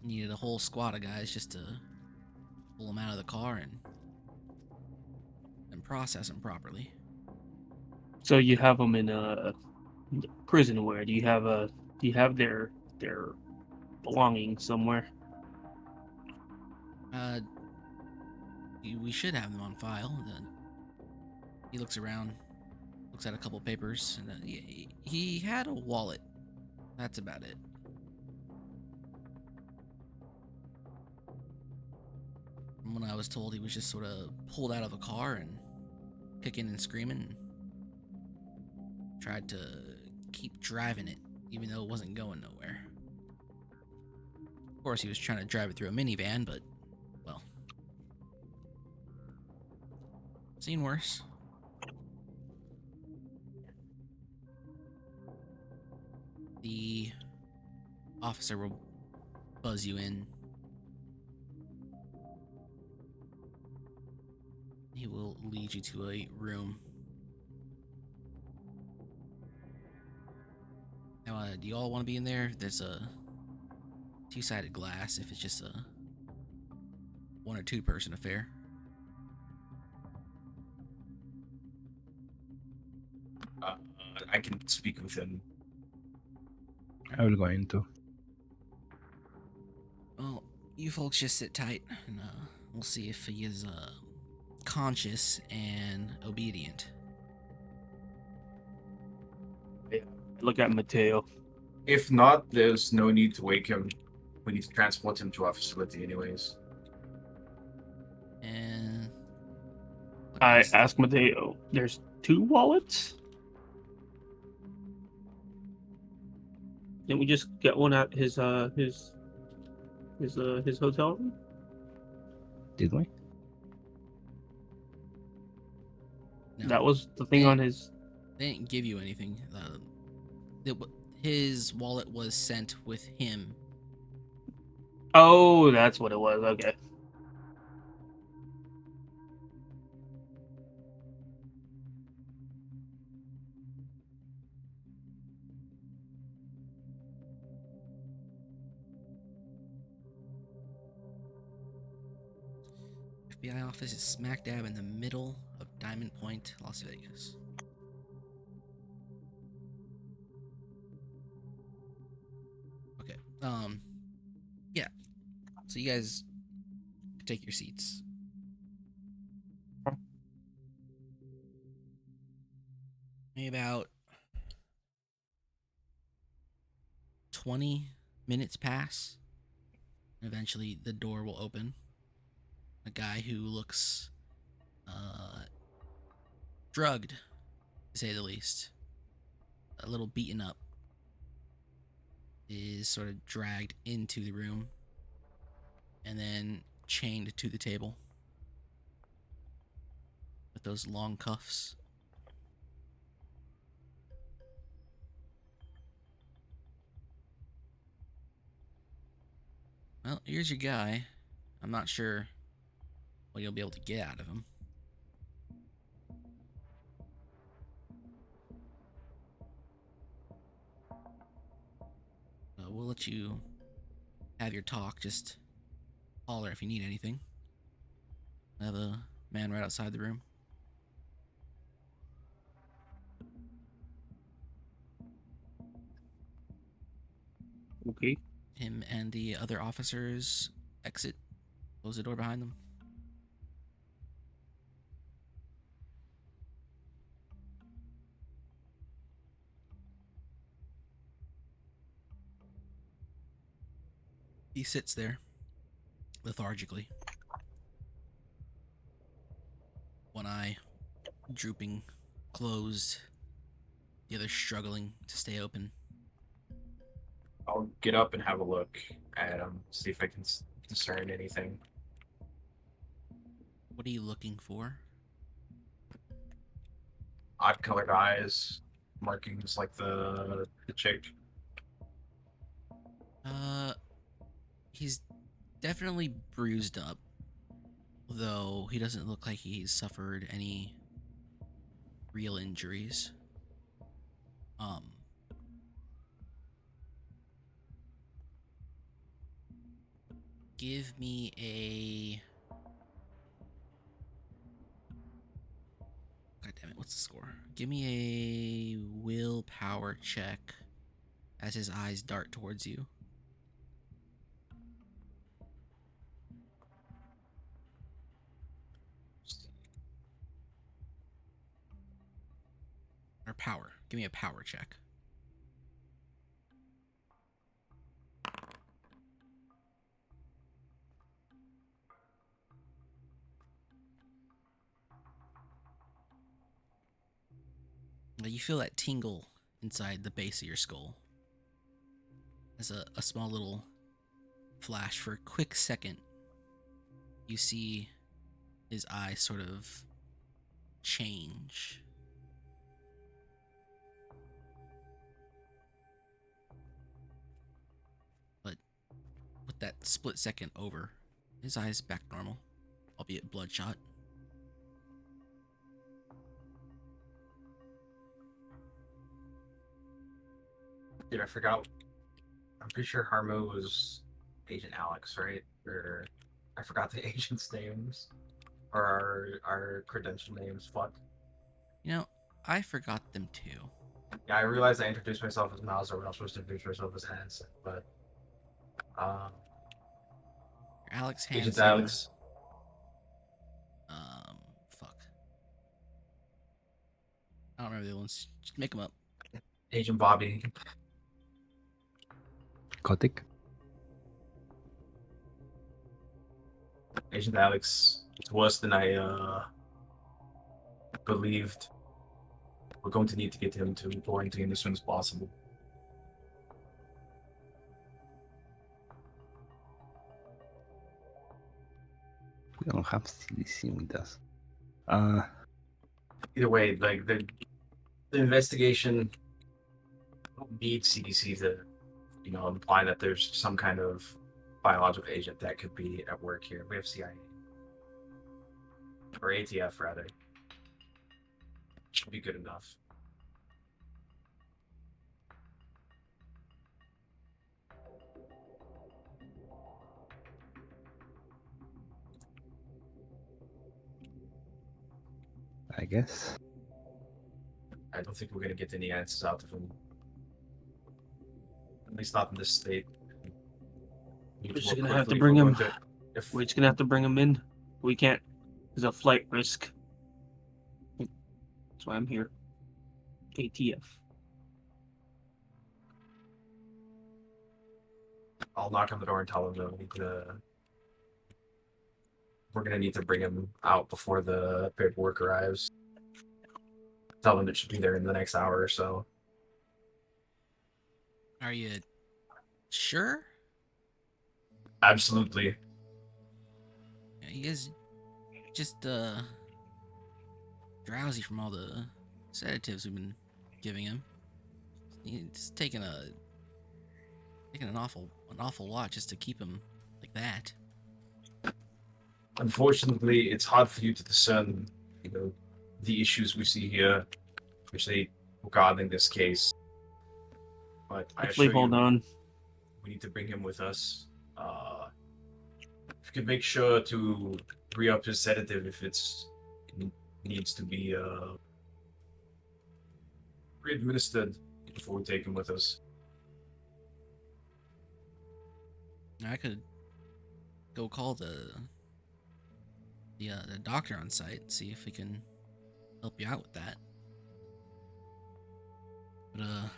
[SPEAKER 1] Needed a whole squad of guys just to pull him out of the car and process him properly.
[SPEAKER 3] So you have them in a prison. Where do you have their belongings somewhere?
[SPEAKER 1] We should have them on file. He looks around, looks at a couple papers, and he had a wallet. That's about it. From what I was told, he was just sort of pulled out of a car and kicking and screaming. Tried to keep driving it, even though it wasn't going nowhere. Of course, he was trying to drive it through a minivan, but, well, seen worse. The officer will buzz you in. He will lead you to a room. Now, do you all want to be in there? There's a two-sided glass if it's just a one or two person affair.
[SPEAKER 2] I can speak with him.
[SPEAKER 4] I will go into.
[SPEAKER 1] Well, you folks just sit tight, and we'll see if he is conscious and obedient.
[SPEAKER 3] Look at Mateo.
[SPEAKER 2] If not, there's no need to wake him. We need to transport him to our facility anyways.
[SPEAKER 1] And
[SPEAKER 3] I ask Mateo. There's 2 wallets. Didn't we just get one at his hotel room?
[SPEAKER 4] Did we?
[SPEAKER 1] No,
[SPEAKER 3] That was the thing on his.
[SPEAKER 1] they didn't give you anything. His wallet was sent with him.
[SPEAKER 3] Oh, that's what it was. Okay.
[SPEAKER 1] FBI office is smack dab in the middle of Diamond Point, Las Vegas. Okay. Yeah. So you guys take your seats. Maybe about 20 minutes pass. And eventually the door will open. A guy who looks drugged, to say the least, a little beaten up, is sort of dragged into the room and then chained to the table with those long cuffs. Well, here's your guy. I'm not sure what you'll be able to get out of him. We'll let you have your talk. Just holler if you need anything. I have a man right outside the room.
[SPEAKER 3] Okay.
[SPEAKER 1] Him and the other officers exit, close the door behind them. He sits there, lethargically, one eye drooping, closed, the other struggling to stay open.
[SPEAKER 2] I'll get up and have a look at him, see if I can discern anything.
[SPEAKER 1] What are you looking for?
[SPEAKER 2] Odd colored eyes, markings like the chick.
[SPEAKER 1] He's definitely bruised up, though he doesn't look like he's suffered any real injuries. Give me a... God damn it, what's the score? Give me a willpower check as his eyes dart towards you. Or power. Give me a power check. You feel that tingle inside the base of your skull. As a small little flash for a quick second, you see his eyes sort of change. But with that split second over, his eyes back normal, albeit bloodshot.
[SPEAKER 2] Dude, I forgot. I'm pretty sure Harmo was Agent Alex, right? Or I forgot the agent's names. Or our credential names. Fuck.
[SPEAKER 1] You know, I forgot them too.
[SPEAKER 2] Yeah, I realized I introduced myself as Mauser when I was supposed to introduce myself as Hanson, but
[SPEAKER 1] Alex
[SPEAKER 2] Agent
[SPEAKER 1] Hansen.
[SPEAKER 2] Alex.
[SPEAKER 1] Fuck. I don't remember the other ones. Just make them up.
[SPEAKER 2] Agent Bobby.
[SPEAKER 4] Kotick.
[SPEAKER 2] Agent Alex. It's worse than I believed. We're going to need to get him to quarantine as soon as possible.
[SPEAKER 4] We don't have CDC with us.
[SPEAKER 2] Either way, like the investigation needs CDC to, imply that there's some kind of biological agent that could be at work here. We have CIA or ATF rather. Should be good enough.
[SPEAKER 4] I guess.
[SPEAKER 2] I don't think we're gonna get any answers out of him. At least not in this state. We need
[SPEAKER 3] We're just
[SPEAKER 2] work
[SPEAKER 3] gonna have to
[SPEAKER 2] quickly if
[SPEAKER 3] bring
[SPEAKER 2] we're
[SPEAKER 3] him.
[SPEAKER 2] going to- if
[SPEAKER 3] We're just gonna have to bring him in. We can't. There's a flight risk. That's why I'm here. ATF.
[SPEAKER 2] I'll knock on the door and tell him that we're gonna need to bring him out before the paperwork arrives. Tell him it should be there in the next hour or so.
[SPEAKER 1] Are you sure?
[SPEAKER 2] Absolutely.
[SPEAKER 1] Yeah, you guys just drowsy from all the sedatives we've been giving him. It's taking an awful lot just to keep him like that.
[SPEAKER 2] Unfortunately, it's hard for you to discern, the issues we see here, especially regarding this case. But I
[SPEAKER 3] Hopefully,
[SPEAKER 2] assure
[SPEAKER 3] hold
[SPEAKER 2] you,
[SPEAKER 3] on.
[SPEAKER 2] we need to bring him with us. If you could make sure to re-up his sedative if it needs to be re-administered before we take him with us.
[SPEAKER 1] I could go call the doctor on site, see if we can help you out with that. But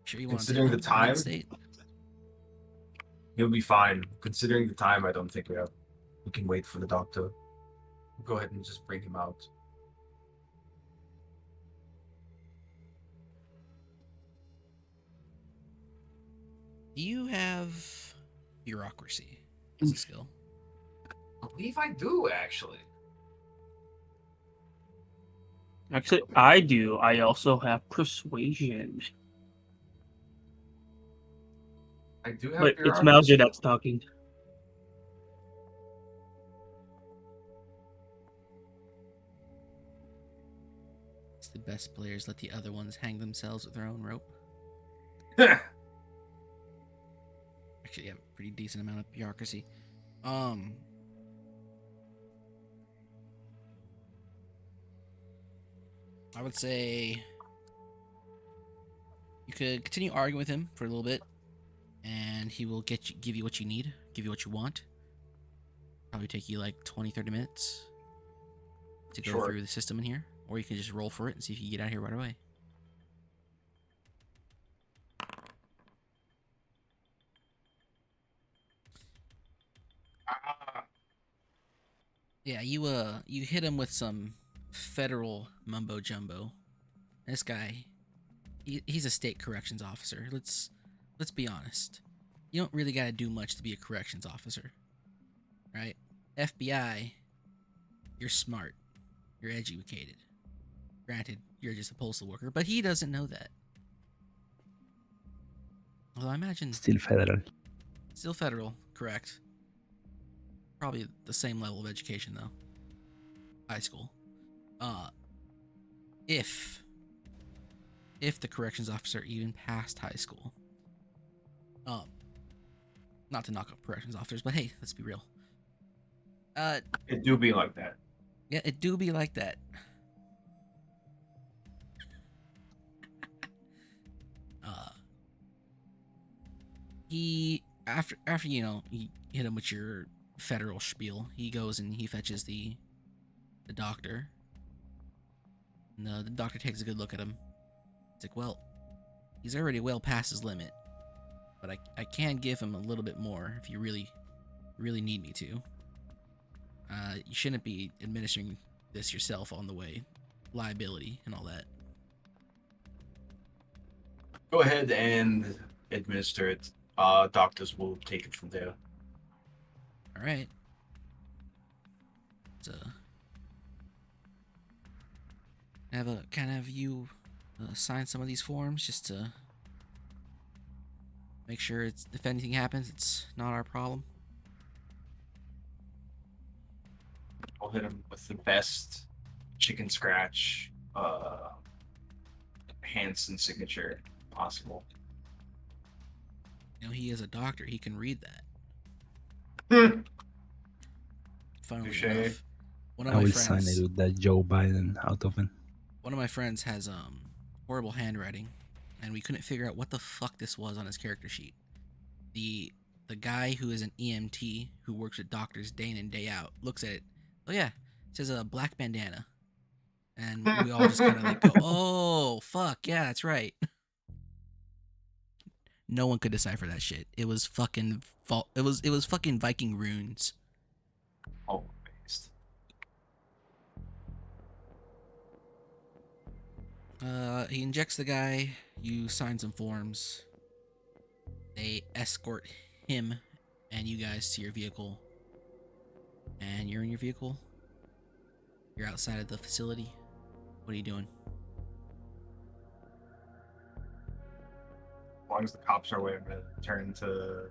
[SPEAKER 1] sure you want to
[SPEAKER 2] Considering the time,
[SPEAKER 1] state?
[SPEAKER 2] he'll be fine. Considering the time, I don't think we can wait for the doctor. We'll go ahead and just bring him out.
[SPEAKER 1] Do you have bureaucracy as a skill?
[SPEAKER 2] I believe I do, actually.
[SPEAKER 3] Actually, I do. I also have persuasion.
[SPEAKER 2] I do have
[SPEAKER 3] But it's
[SPEAKER 2] bureaucracy.
[SPEAKER 3] Malja that's talking.
[SPEAKER 1] It's the best players let the other ones hang themselves with their own rope. Actually, you have a pretty decent amount of bureaucracy. I would say you could continue arguing with him for a little bit, and he will give you what you need, give you what you want. Probably take you like 20-30 minutes to go
[SPEAKER 2] Sure.
[SPEAKER 1] through the system in here, or you can just roll for it and see if you can get out of here right away. Yeah, you hit him with some federal mumbo jumbo. This guy, he's a state corrections officer. Let's be honest. You don't really got to do much to be a corrections officer, right? FBI, you're smart, you're educated. Granted, you're just a postal worker, but he doesn't know that. Although I imagine
[SPEAKER 4] Still federal.
[SPEAKER 1] still federal, correct? Probably the same level of education though. High school. If the corrections officer even passed high school. Not to knock up corrections officers, but hey, let's be real.
[SPEAKER 2] It do be like that.
[SPEAKER 1] Yeah, it do be like that. He after you hit him with your federal spiel, he goes and he fetches the doctor. And the doctor takes a good look at him. He's like, well, he's already well past his limit, but I can give him a little bit more if you really need me to. You shouldn't be administering this yourself on the way. Liability and all that.
[SPEAKER 2] Go ahead and administer it. Doctors will take it from there.
[SPEAKER 1] All right. So, have you sign some of these forms just to make sure if anything happens, it's not our problem.
[SPEAKER 2] I'll hit him with the best chicken scratch Hansen signature possible.
[SPEAKER 1] He is a doctor. He can read that.
[SPEAKER 2] Hmm.
[SPEAKER 1] Funnily
[SPEAKER 2] Touche.
[SPEAKER 1] enough, One of
[SPEAKER 4] I
[SPEAKER 1] my
[SPEAKER 4] will sign
[SPEAKER 1] friends.
[SPEAKER 4] it with that Joe Biden out of it.
[SPEAKER 1] One of my friends has horrible handwriting, and we couldn't figure out what the fuck this was on his character sheet. The guy who is an EMT who works with doctors day in and day out looks at it. Oh yeah, it says a black bandana, and we all just kind of like go, oh fuck yeah, that's right. No one could decipher that shit. It was fucking It was fucking Viking runes.
[SPEAKER 2] Oh, based.
[SPEAKER 1] He injects the guy. You sign some forms. They escort him and you guys to your vehicle. And you're in your vehicle. You're outside of the facility. What are you doing?
[SPEAKER 2] As long as the cops are away, I'm gonna turn to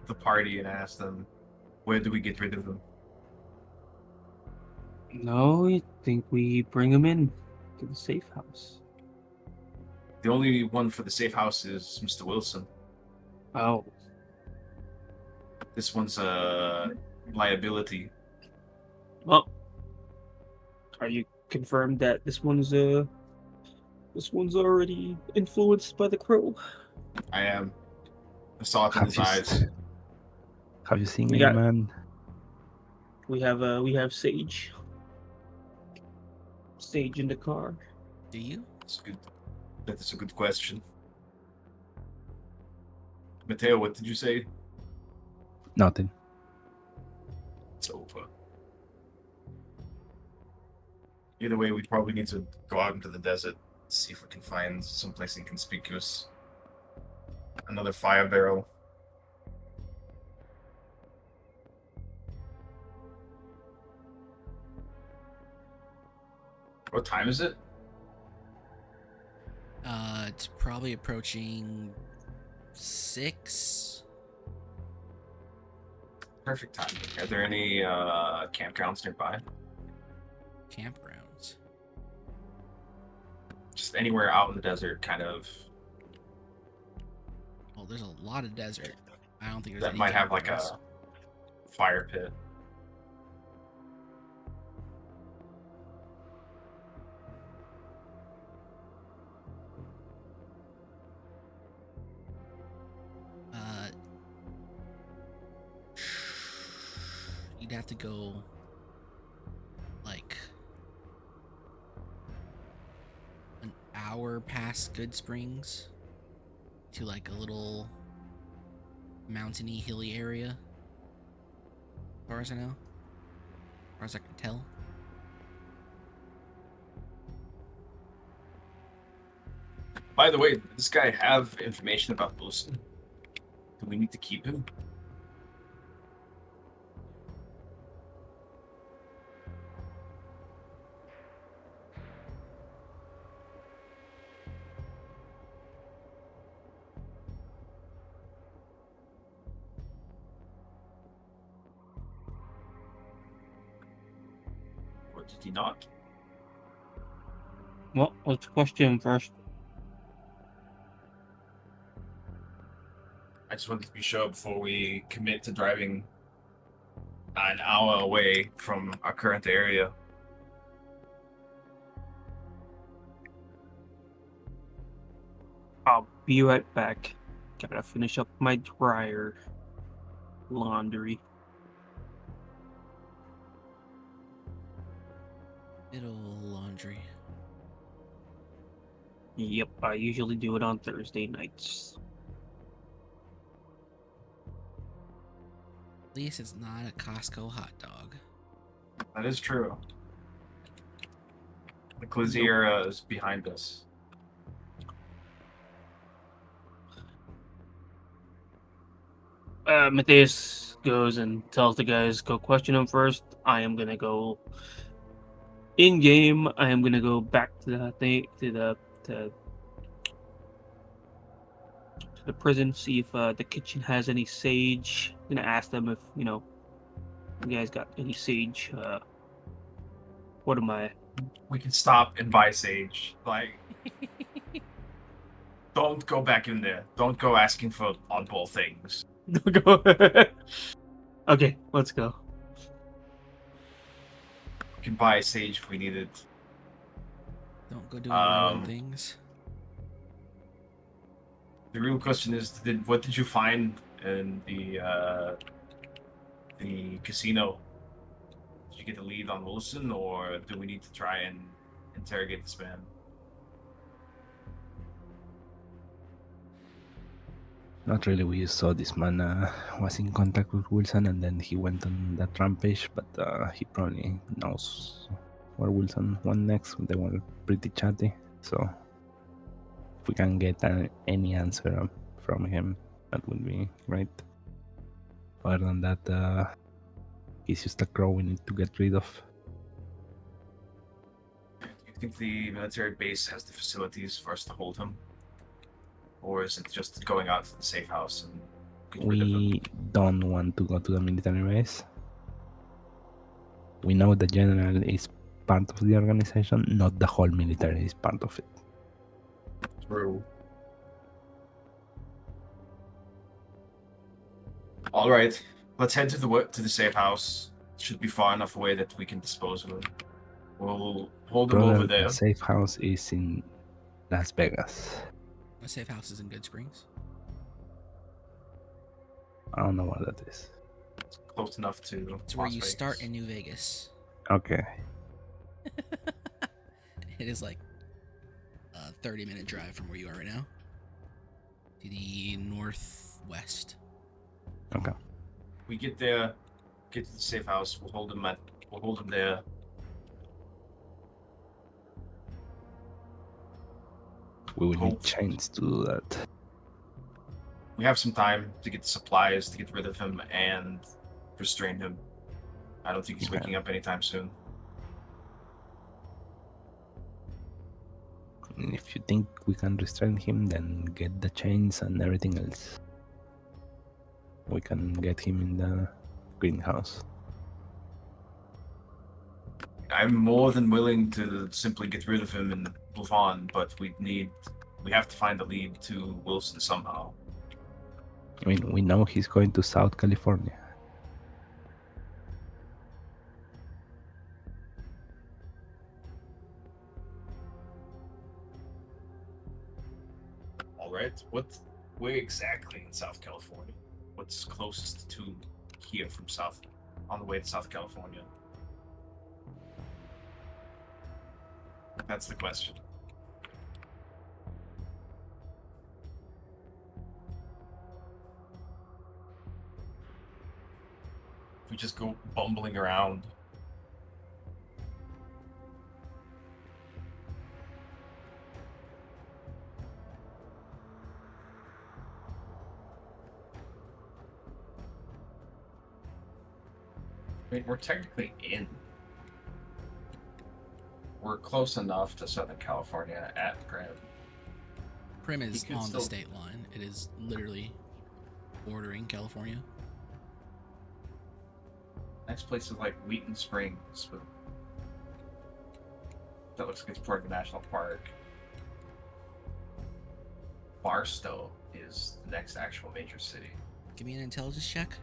[SPEAKER 2] the party and ask them, where do we get rid of them?
[SPEAKER 3] No, I think we bring him in to the safe house.
[SPEAKER 2] The only one for the safe house is Mr. Wilson.
[SPEAKER 3] Oh,
[SPEAKER 2] This one's a liability.
[SPEAKER 3] well, are you confirmed that this one's already influenced by the crow?
[SPEAKER 2] I am. I saw it in his eyes.
[SPEAKER 4] Have you seen
[SPEAKER 3] We
[SPEAKER 4] any
[SPEAKER 3] got-
[SPEAKER 4] man?
[SPEAKER 3] We have Sage. Sage in the car.
[SPEAKER 1] Do you?
[SPEAKER 2] That's good. That is a good question. Mateo, what did you say?
[SPEAKER 4] Nothing.
[SPEAKER 2] It's over. Either way, we probably need to go out into the desert, see if we can find someplace inconspicuous. Another fire barrel. What time is it?
[SPEAKER 1] It's probably approaching 6.
[SPEAKER 2] Perfect time. Are there any campgrounds nearby?
[SPEAKER 1] Campgrounds.
[SPEAKER 2] Just anywhere out in the desert, kind of.
[SPEAKER 1] Well, there's a lot of desert. I don't think there's
[SPEAKER 2] That
[SPEAKER 1] any
[SPEAKER 2] might have like
[SPEAKER 1] campgrounds.
[SPEAKER 2] a fire pit.
[SPEAKER 1] You'd have to go like an hour past Good Springs to like a little mountainy, hilly area. As far as I know, as far as I can tell.
[SPEAKER 2] By the way, does this guy have information about Wilson? Do we need to keep him? Or did he not?
[SPEAKER 3] Well, let's question him first.
[SPEAKER 2] I just wanted to be sure before we commit to driving an hour away from our current area.
[SPEAKER 3] I'll be right back. Gotta finish up my dryer laundry.
[SPEAKER 1] Good old laundry.
[SPEAKER 3] Yep, I usually do it on Thursday nights.
[SPEAKER 1] At least it's not a Costco hot dog.
[SPEAKER 2] That is true. The Clazier is behind us.
[SPEAKER 3] Matthias goes and tells the guys, go question him first. I am gonna go in game. I am gonna go back to the thing to the prison, see if the kitchen has any sage. I'm gonna ask them if you guys got any sage. What am I?
[SPEAKER 2] We can stop and buy sage. Like, don't go back in there. Don't go asking for oddball things.
[SPEAKER 3] Okay, let's go.
[SPEAKER 2] can buy sage if we need it.
[SPEAKER 1] Don't go doing random
[SPEAKER 2] Um,
[SPEAKER 1] things.
[SPEAKER 2] The real question is, what did you find in the casino? Did you get the lead on Wilson, or do we need to try and interrogate this man?
[SPEAKER 4] Not really. We saw this man was in contact with Wilson, and then he went on that rampage. But he probably knows where Wilson went next. They were pretty chatty, so if we can get any answer from him, that would be great. Other than that, he's just a crow we need to get rid of.
[SPEAKER 2] Do you think the military base has the facilities for us to hold him? Or is it just going out to the safe house and get rid of him?
[SPEAKER 4] We don't want to go to the military base. We know the general is part of the organization, not the whole military is part of it.
[SPEAKER 2] True. All right, let's head to the safe house. It should be far enough away that we can dispose of him. We'll hold him over there.
[SPEAKER 4] The safe house is in Las Vegas.
[SPEAKER 1] A safe house is in Good Springs.
[SPEAKER 4] I don't know what that is.
[SPEAKER 2] It's close enough to.
[SPEAKER 1] It's where
[SPEAKER 2] Las
[SPEAKER 1] you
[SPEAKER 2] Vegas.
[SPEAKER 1] start in New Vegas.
[SPEAKER 4] Okay.
[SPEAKER 1] It is like a 30-minute drive from where you are right now to the northwest.
[SPEAKER 4] Okay.
[SPEAKER 2] We get there, get to the safe house. We'll hold him there.
[SPEAKER 4] We will need
[SPEAKER 2] Hope.
[SPEAKER 4] chains to do that.
[SPEAKER 2] We have some time to get the supplies, to get rid of him, and restrain him. I don't think he's
[SPEAKER 4] Okay.
[SPEAKER 2] waking up anytime soon.
[SPEAKER 4] And if you think we can restrain him, then get the chains and everything else. We can get him in the greenhouse.
[SPEAKER 2] I'm more than willing to simply get rid of him and move on, but we have to find a lead to Wilson somehow.
[SPEAKER 4] I mean, we know he's going to South California.
[SPEAKER 2] All right, where exactly in South California? What's closest to here from on the way to South California? That's the question. If we just go bumbling around. I mean, we're technically in. We're close enough to Southern California at Prim.
[SPEAKER 1] Prim is
[SPEAKER 2] can
[SPEAKER 1] on
[SPEAKER 2] still-
[SPEAKER 1] the state line. It is literally bordering California.
[SPEAKER 2] Next place is like Wheaton Springs, but that looks like it's part of the national park. Barstow is the next actual major city.
[SPEAKER 1] Give me an intelligence check.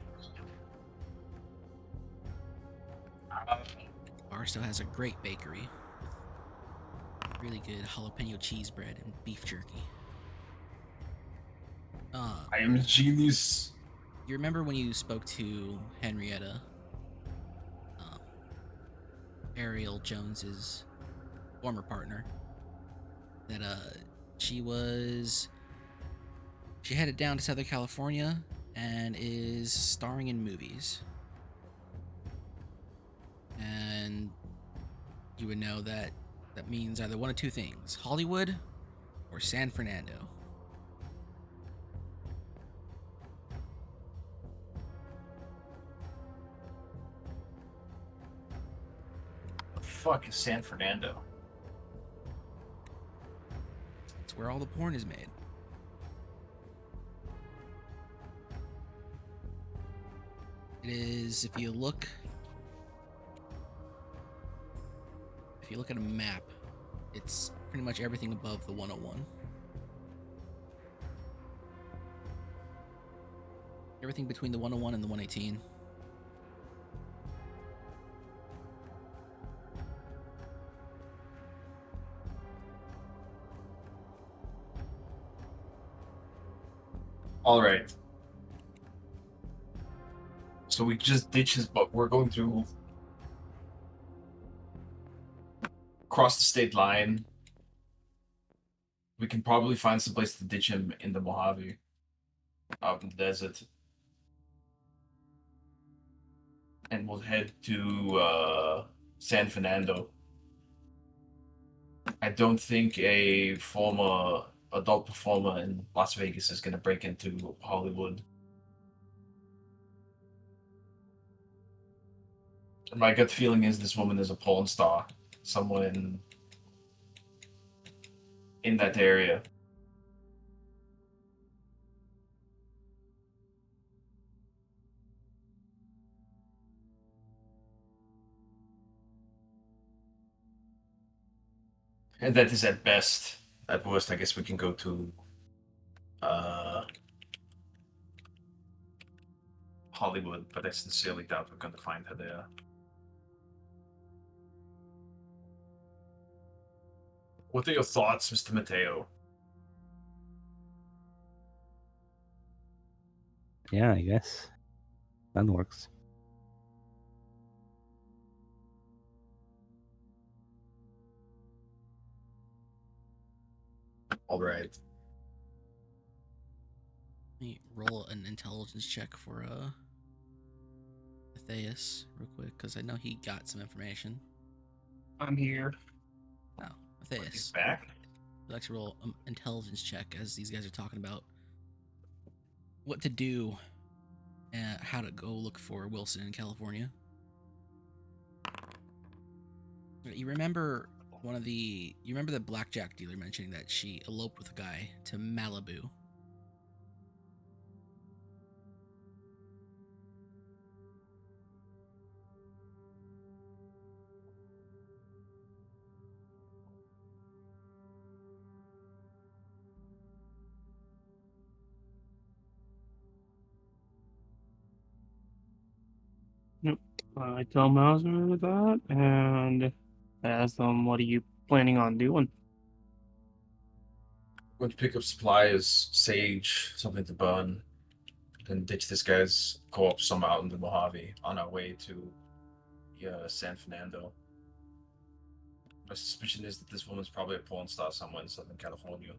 [SPEAKER 1] Barstow has a great bakery with really good jalapeno cheese bread and beef jerky.
[SPEAKER 2] I am a genius.
[SPEAKER 1] You remember when you spoke to Henrietta, Ariel Jones's former partner, that she headed down to Southern California and is starring in movies. And you would know that means either one of two things: Hollywood or San Fernando.
[SPEAKER 2] The fuck is San Fernando?
[SPEAKER 1] It's where all the porn is made. It is, if you look at a map, it's pretty much everything above the 101. Everything between the 101 and the 118.
[SPEAKER 2] All right. So we just ditch his, but we're going to cross the state line. We can probably find some place to ditch him in the Mojave, out in the desert, and we'll head to San Fernando. I don't think a former adult performer in Las Vegas is going to break into Hollywood. My gut feeling is this woman is a porn star, someone in that area. And that is at best. At worst, I guess we can go to Hollywood, but I sincerely doubt we're going to find her there. What are your thoughts, Mr. Mateo?
[SPEAKER 4] Yeah, I guess that works.
[SPEAKER 2] All right.
[SPEAKER 1] Let me roll an intelligence check for Matthias real quick, because I know he got some information.
[SPEAKER 3] I'm here.
[SPEAKER 1] Oh,
[SPEAKER 2] He's
[SPEAKER 1] Matthias,
[SPEAKER 2] back.
[SPEAKER 1] I'd like to roll an intelligence check as these guys are talking about what to do and how to go look for Wilson in California. You remember you remember the blackjack dealer mentioning that she eloped with a guy to Malibu?
[SPEAKER 3] I tell Mauser that and ask them, what are you planning on doing?
[SPEAKER 2] Going to pick up supplies, sage, something to burn, and ditch this guy's corpse somewhere out in the Mojave on our way to San Fernando. My suspicion is that this woman's probably a porn star somewhere in Southern California.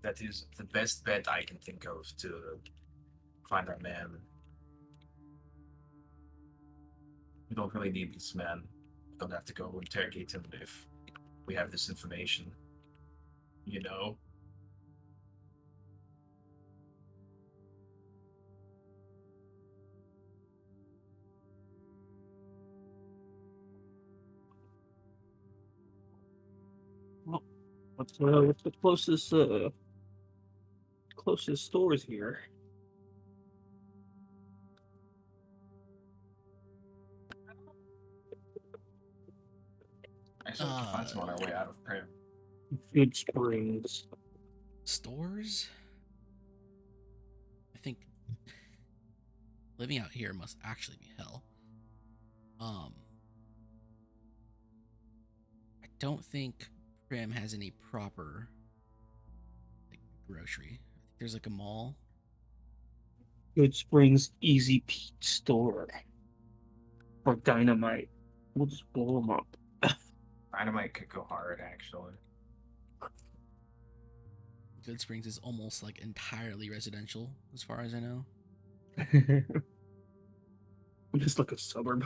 [SPEAKER 2] That is the best bet I can think of to find our man. We don't really need this man. We don't have to go interrogate him if we have this information. You know?
[SPEAKER 3] What's the closest stores here?
[SPEAKER 2] I still have to find some on our way out of Prim.
[SPEAKER 3] Good Springs.
[SPEAKER 1] Stores? I think living out here must actually be hell. I don't think Prim has any proper like grocery. I think there's like a mall.
[SPEAKER 3] Good Springs Easy Pete store. Or Dynamite. We'll just blow them up.
[SPEAKER 2] Dynamite could go hard, actually.
[SPEAKER 1] Good Springs is almost like entirely residential, as far as I know.
[SPEAKER 3] Just like a suburb.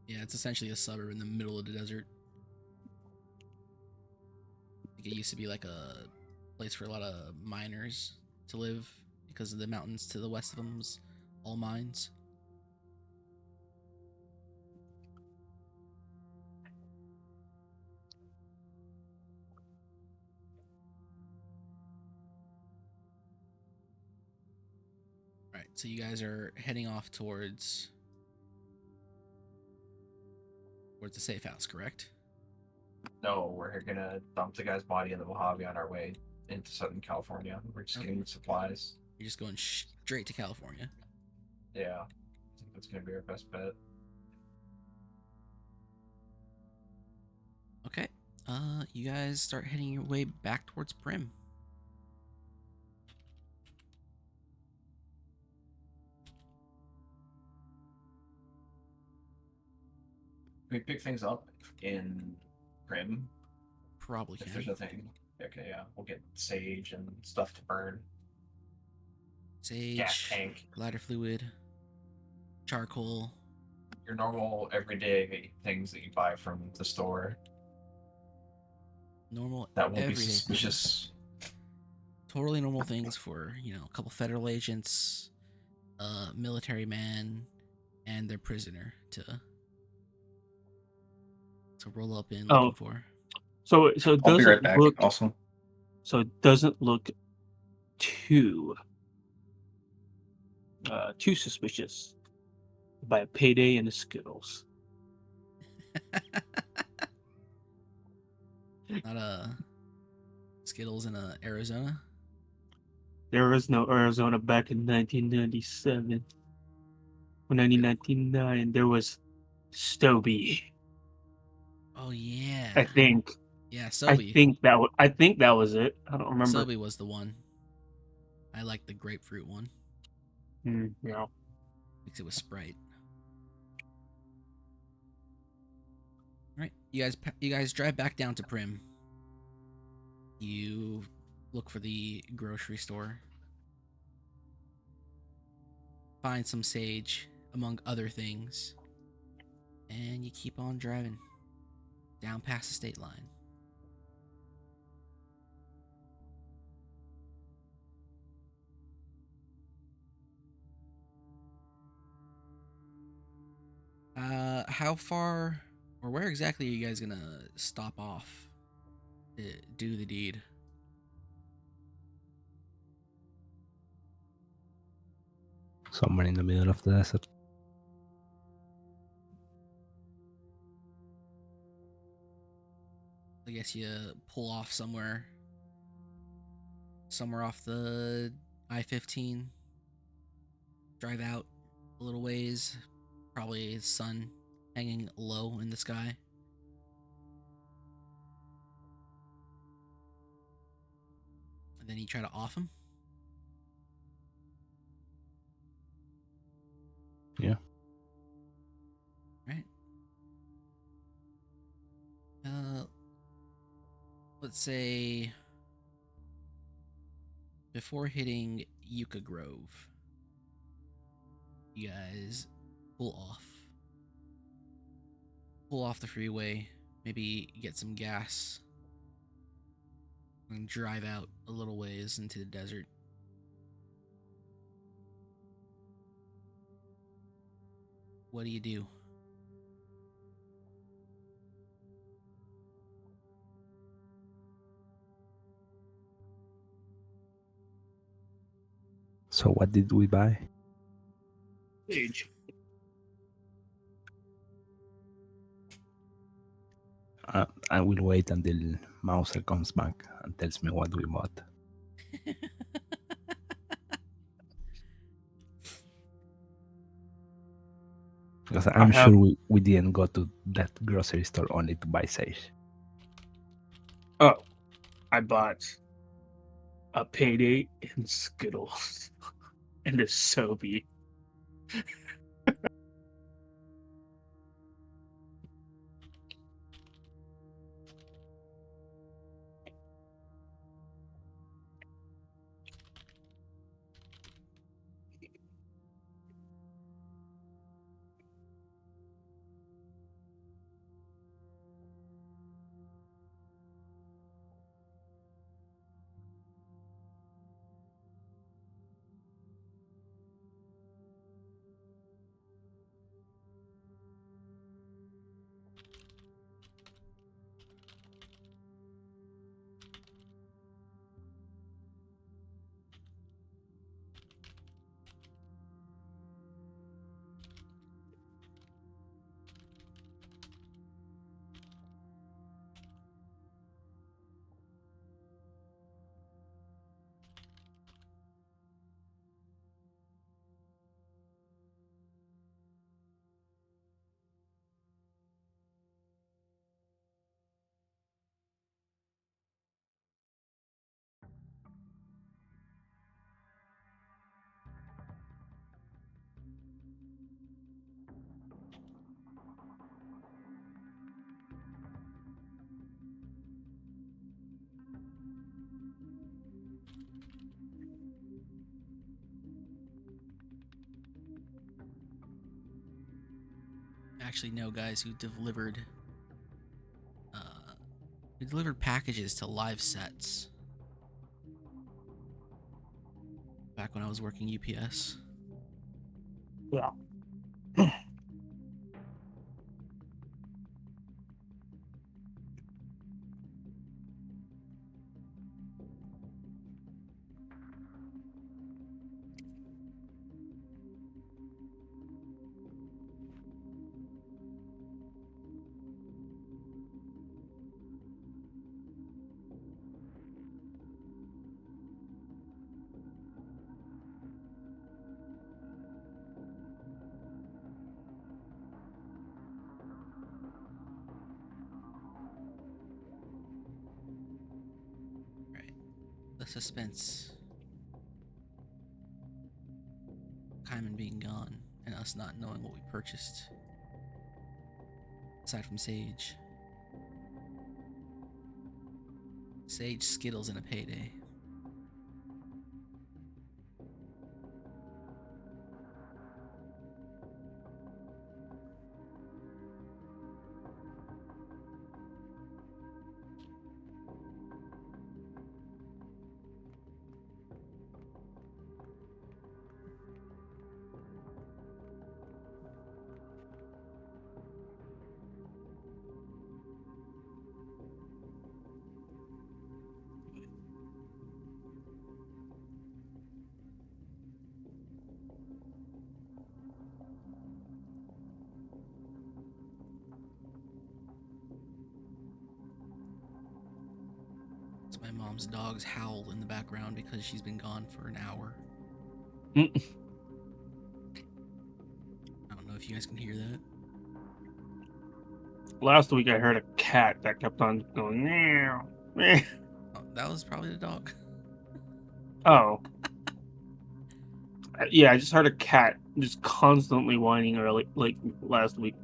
[SPEAKER 1] Yeah, it's essentially a suburb in the middle of the desert. I think it used to be like a place for a lot of miners to live because of the mountains to the west of them was all mines. Right, so you guys are heading off towards the safe house, correct?
[SPEAKER 2] No, we're gonna dump the guy's body in the Mojave on our way into Southern California. We're just
[SPEAKER 1] Okay.
[SPEAKER 2] getting supplies.
[SPEAKER 1] You're just going straight to California.
[SPEAKER 2] Yeah, I think that's gonna be our best bet.
[SPEAKER 1] Okay. You guys start heading your way back towards Prim.
[SPEAKER 2] Can we pick things up in Prim
[SPEAKER 1] Probably
[SPEAKER 2] if there's
[SPEAKER 1] can.
[SPEAKER 2] nothing? Okay, yeah, we'll get sage and stuff to burn.
[SPEAKER 1] Sage,
[SPEAKER 2] Gas tank.
[SPEAKER 1] lighter fluid, charcoal.
[SPEAKER 2] Your normal everyday things that you buy from the store
[SPEAKER 1] Normal
[SPEAKER 2] that won't be
[SPEAKER 1] everyday things.
[SPEAKER 2] suspicious.
[SPEAKER 1] Totally normal things for, a couple federal agents, a military man, and their prisoner to roll up in looking for.
[SPEAKER 3] So it
[SPEAKER 5] I'll be
[SPEAKER 3] doesn't
[SPEAKER 5] right back.
[SPEAKER 3] look.
[SPEAKER 5] Also,
[SPEAKER 3] So it doesn't look too suspicious. By a payday and the Skittles.
[SPEAKER 1] Not a Skittles in Arizona.
[SPEAKER 3] There was no Arizona back in 1997. Or 1999, there was Stobie.
[SPEAKER 1] Oh yeah.
[SPEAKER 3] I think.
[SPEAKER 1] Yeah,
[SPEAKER 3] I
[SPEAKER 1] Sobe.
[SPEAKER 3] think that was it. I don't remember.
[SPEAKER 1] Sobe was the one. I like the grapefruit one
[SPEAKER 3] Yeah.
[SPEAKER 1] because it was Sprite. All right, you guys drive back down to Prim. You look for the grocery store. Find some sage, among other things. And you keep on driving down past the state line. How far or where exactly are you guys gonna stop off to do the deed?
[SPEAKER 4] Somewhere in the middle of the desert.
[SPEAKER 1] I guess you pull off somewhere off the I-15. Drive out a little ways, probably sun hanging low in the sky. And then you try to off him.
[SPEAKER 4] Yeah.
[SPEAKER 1] Right. Let's say before hitting Yucca Grove, you guys pull off the freeway, maybe get some gas, and drive out a little ways into the desert. What do you do?
[SPEAKER 4] So what did we buy?
[SPEAKER 3] Sage.
[SPEAKER 4] I will wait until Mauser comes back and tells me what we bought. Because I'm sure we didn't go to that grocery store only to buy sage.
[SPEAKER 3] Oh, I bought a payday and Skittles and a Sobe.
[SPEAKER 1] I actually know guys who delivered packages to live sets back when I was working UPS.
[SPEAKER 3] Yeah.
[SPEAKER 1] Right. The suspense. Kaiman being gone and us not knowing what we purchased. Aside from Sage. Sage, Skittles, and a payday. It's my mom's dog's howl in the background because she's been gone for an hour.
[SPEAKER 3] Mm.
[SPEAKER 1] I don't know if you guys can hear that.
[SPEAKER 3] Last week I heard a cat that kept on going meow. Meow.
[SPEAKER 1] Oh, that was probably the dog.
[SPEAKER 3] Oh. Yeah, I just heard a cat just constantly whining early, like last week.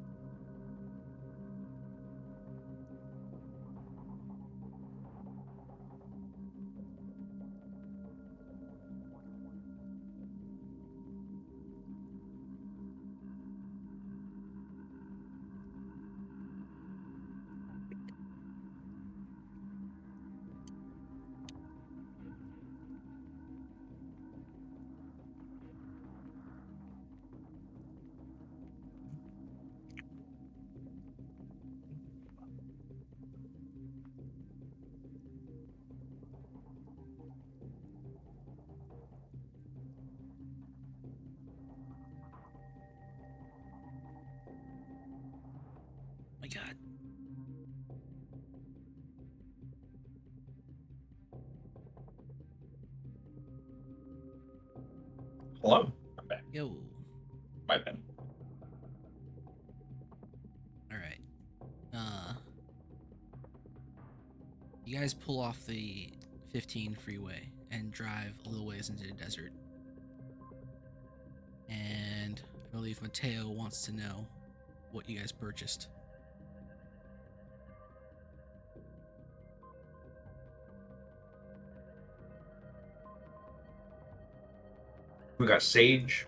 [SPEAKER 1] My God.
[SPEAKER 2] Hello. I'm back.
[SPEAKER 1] Yo.
[SPEAKER 2] My bad.
[SPEAKER 1] All right. You guys pull off the 15 freeway and drive a little ways into the desert. And I believe Mateo wants to know what you guys purchased.
[SPEAKER 2] We got Sage.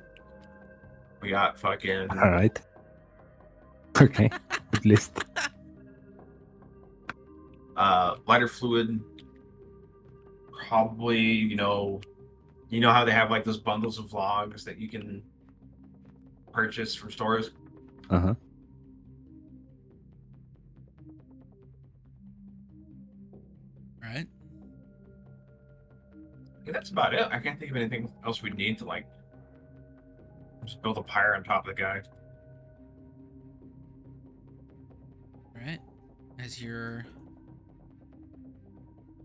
[SPEAKER 2] We got fucking
[SPEAKER 4] All right. Okay. At least.
[SPEAKER 2] lighter fluid. Probably, you know how they have like those bundles of logs that you can purchase from stores.
[SPEAKER 4] Uh huh.
[SPEAKER 1] All right.
[SPEAKER 2] Yeah, that's about it. I can't think of anything else we'd need to like just build a pyre on top of the guy.
[SPEAKER 1] All right. As you're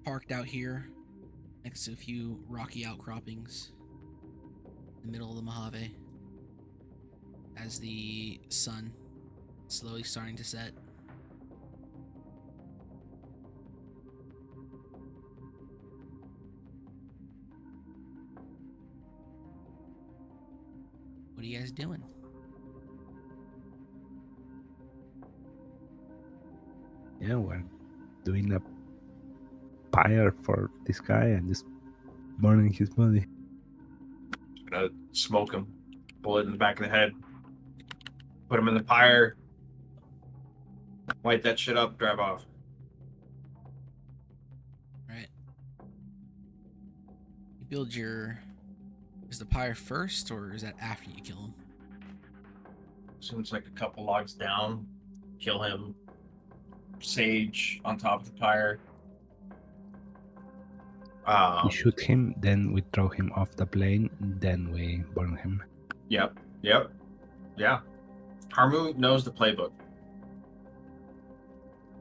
[SPEAKER 1] parked out here next to a few rocky outcroppings in the middle of the Mojave, as the sun slowly starting to set. What are you guys doing?
[SPEAKER 4] Yeah, we're doing a pyre for this guy and just burning his body.
[SPEAKER 2] Gonna smoke him, bullet in the back of the head, put him in the pyre, light that shit up, drive off.
[SPEAKER 1] Right. You build your. Is the pyre first, or is that after you kill him?
[SPEAKER 2] Assume it's like a couple logs down, kill him, sage on top of the pyre.
[SPEAKER 4] We shoot him, then we throw him off the plane, then we burn him.
[SPEAKER 2] Yep. Yeah. Harmu knows the playbook.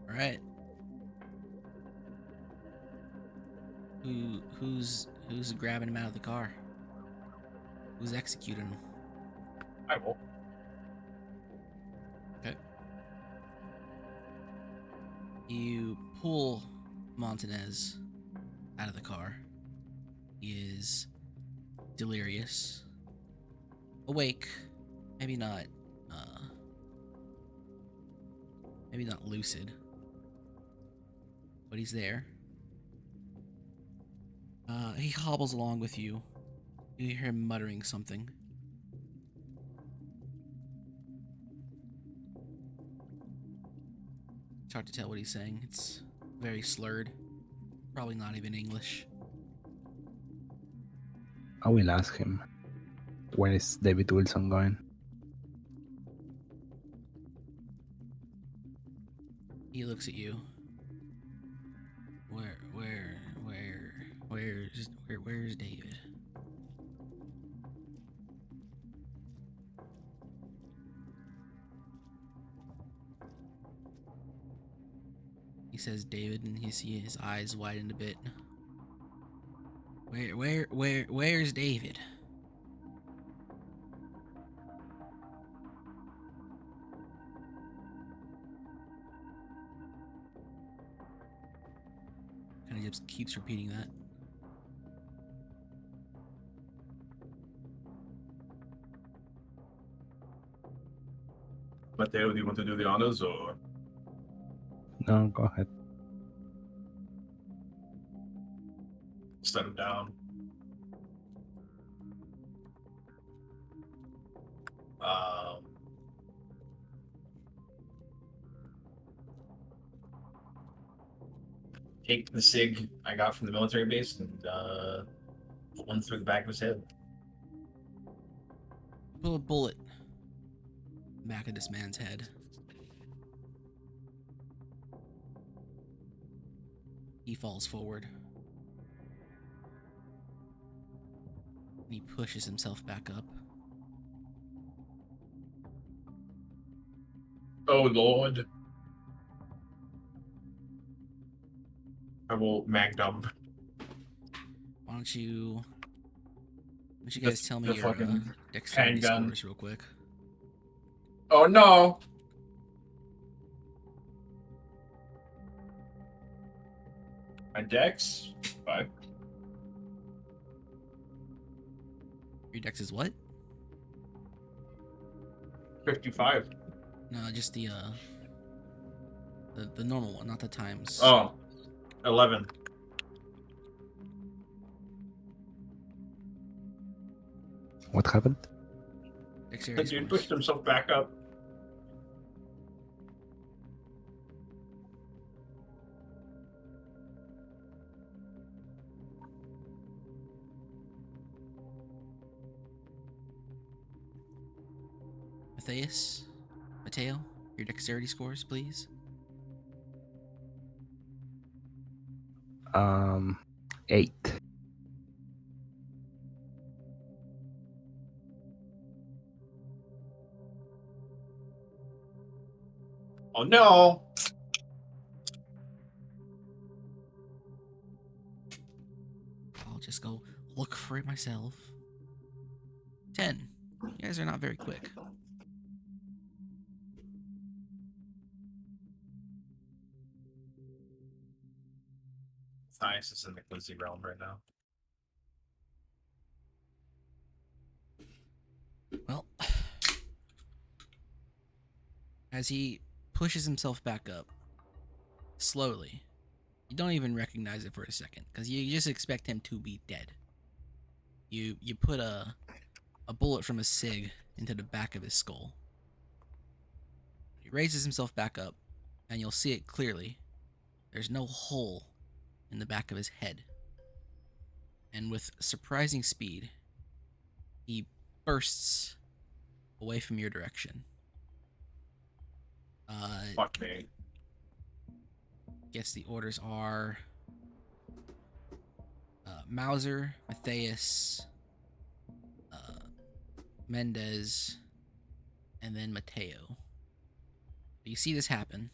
[SPEAKER 1] All right. Who's grabbing him out of the car? Who's executing him?
[SPEAKER 2] I will.
[SPEAKER 1] Okay. You pull Montanez out of the car. He is delirious, awake, maybe not lucid, but he's there. He hobbles along with you. You hear him muttering something. It's hard to tell what he's saying. It's very slurred. Probably not even English.
[SPEAKER 4] I will ask him, where is David Wilson going?
[SPEAKER 1] He looks at you. Where's David? He says David, and you see his eyes widen a bit. Where's David? Kind of just keeps repeating that.
[SPEAKER 2] Mateo, do you want to do the honors or?
[SPEAKER 4] No, go ahead.
[SPEAKER 2] Set him down. Take the SIG I got from the military base and put one through the back of his head.
[SPEAKER 1] Pull a bullet back of this man's head. He falls forward. And he pushes himself back up.
[SPEAKER 2] Oh Lord. I will magnum.
[SPEAKER 1] Why don't you guys tell me
[SPEAKER 2] the
[SPEAKER 1] your
[SPEAKER 2] fucking
[SPEAKER 1] dexterity
[SPEAKER 2] handgun.
[SPEAKER 1] scores real quick?
[SPEAKER 2] Oh no! My dex? 5.
[SPEAKER 1] Your dex is what?
[SPEAKER 2] 55.
[SPEAKER 1] No, just the normal one, not the times.
[SPEAKER 2] Oh. 11.
[SPEAKER 4] What happened?
[SPEAKER 1] Dexterity
[SPEAKER 2] The dude
[SPEAKER 1] scores.
[SPEAKER 2] pushed himself back up.
[SPEAKER 1] Mateo, your dexterity scores, please.
[SPEAKER 4] 8.
[SPEAKER 2] Oh no!
[SPEAKER 1] I'll just go look for it myself. 10. You guys are not very quick.
[SPEAKER 2] Science is in the Quincy realm right now.
[SPEAKER 1] Well, as he pushes himself back up, slowly, you don't even recognize it for a second, because you just expect him to be dead. You put a bullet from a SIG into the back of his skull. He raises himself back up, and you'll see it clearly. There's no hole in the back of his head. And with surprising speed, he bursts away from your direction.
[SPEAKER 2] Fuck me.
[SPEAKER 1] Guess the orders are Mauser, Matthias, Mendez, and then Mateo. You see this happen.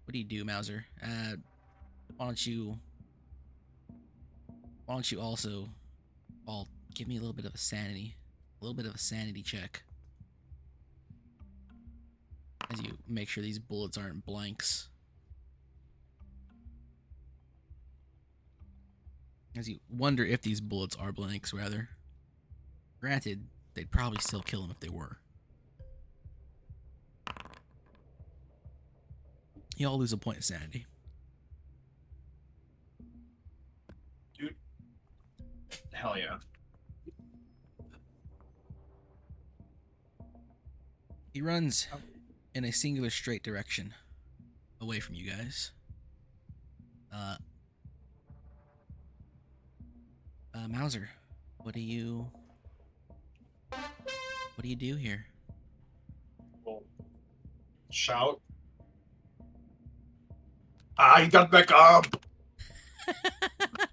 [SPEAKER 1] What do you do, Mauser? Why don't you also all give me a little bit of a sanity check as you make sure these bullets aren't blanks. As you wonder if these bullets are blanks, rather. Granted, they'd probably still kill him if they were. You all lose a point of sanity.
[SPEAKER 2] Dude. Hell yeah.
[SPEAKER 1] He runs in a singular straight direction away from you guys. Mauser, what do you do here?
[SPEAKER 2] Well, shout. He got back up!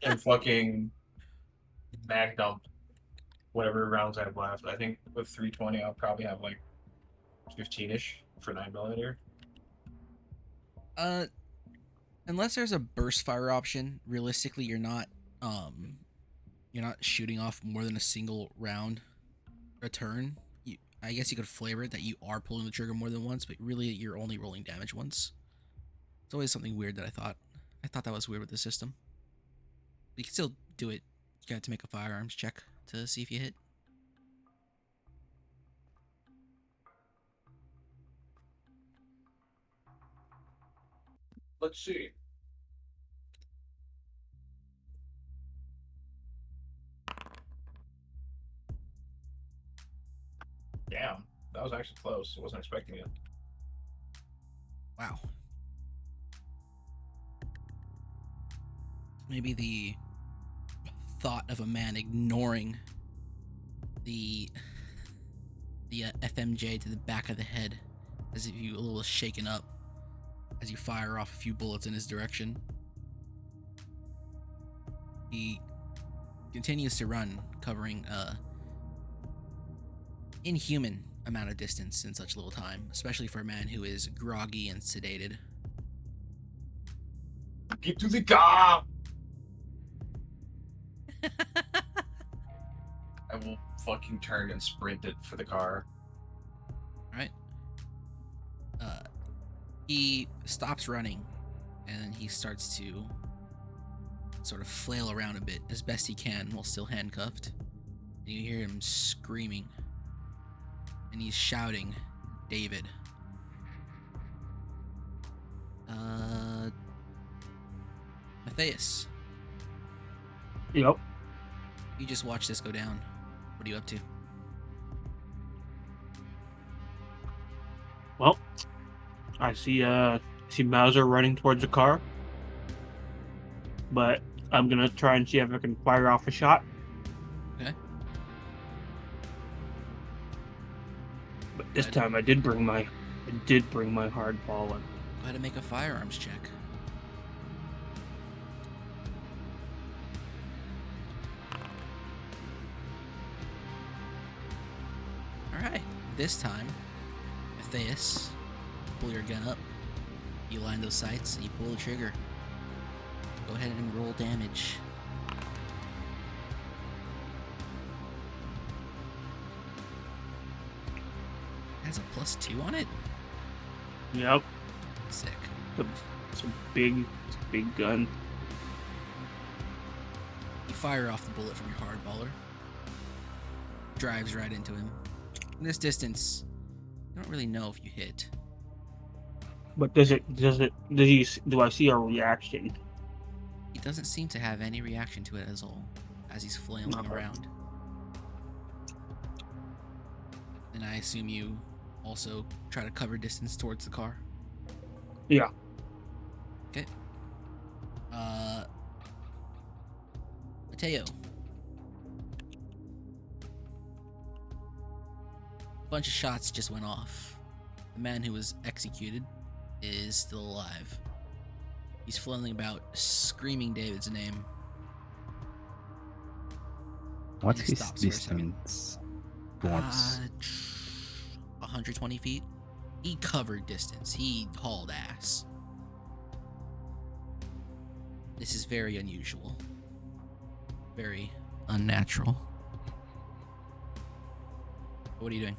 [SPEAKER 2] And fucking mag dump whatever rounds I have left. I think with 320 I'll probably have like 15-ish for 9mm.
[SPEAKER 1] Unless there's a burst fire option, realistically you're not shooting off more than a single round a turn. I guess you could flavor it that you are pulling the trigger more than once, but really you're only rolling damage once. It's always something weird that I thought that was weird with the system. You can still do it. You got to make a firearms check to see if you hit.
[SPEAKER 2] Let's see. Damn, that was actually close. I wasn't expecting it.
[SPEAKER 1] Wow. Maybe the thought of a man ignoring the FMJ to the back of the head, as if you a little shaken up as you fire off a few bullets in his direction. He continues to run, covering inhuman amount of distance in such little time, especially for a man who is groggy and sedated.
[SPEAKER 2] Get to the car! I will fucking turn and sprint it for the car.
[SPEAKER 1] Alright. He stops running, and then he starts to sort of flail around a bit as best he can while still handcuffed. And you hear him screaming. And he's shouting, David. Matthias,
[SPEAKER 3] Yep.
[SPEAKER 1] you just watched this go down. What are you up to?
[SPEAKER 3] Well, I see Mauser running towards the car, but I'm gonna try and see if I can fire off a shot.
[SPEAKER 1] Okay.
[SPEAKER 3] But this
[SPEAKER 1] Good.
[SPEAKER 3] time I did bring my hardball in.
[SPEAKER 1] Go ahead and make a firearms check. Alright, this time, Matthias, pull your gun up, you line those sights, and you pull the trigger. Go ahead and roll damage. Has a +2 on it?
[SPEAKER 3] Yep.
[SPEAKER 1] Sick.
[SPEAKER 3] It's a big gun.
[SPEAKER 1] You fire off the bullet from your hardballer. Drives right into him. From this distance, you don't really know if you hit.
[SPEAKER 3] But do I see a reaction?
[SPEAKER 1] He doesn't seem to have any reaction to it at all. as he's flailing
[SPEAKER 2] Okay.
[SPEAKER 1] around. And I assume you also try to cover distance towards the car.
[SPEAKER 3] Yeah.
[SPEAKER 1] Okay. Mateo. A bunch of shots just went off. The man who was executed is still alive. He's flailing about, screaming David's name.
[SPEAKER 4] What's
[SPEAKER 1] he
[SPEAKER 4] his
[SPEAKER 1] stops for a second.
[SPEAKER 4] distance towards?
[SPEAKER 1] 120 feet. He covered distance. He hauled ass. This is very unusual. Very unnatural. What are you doing?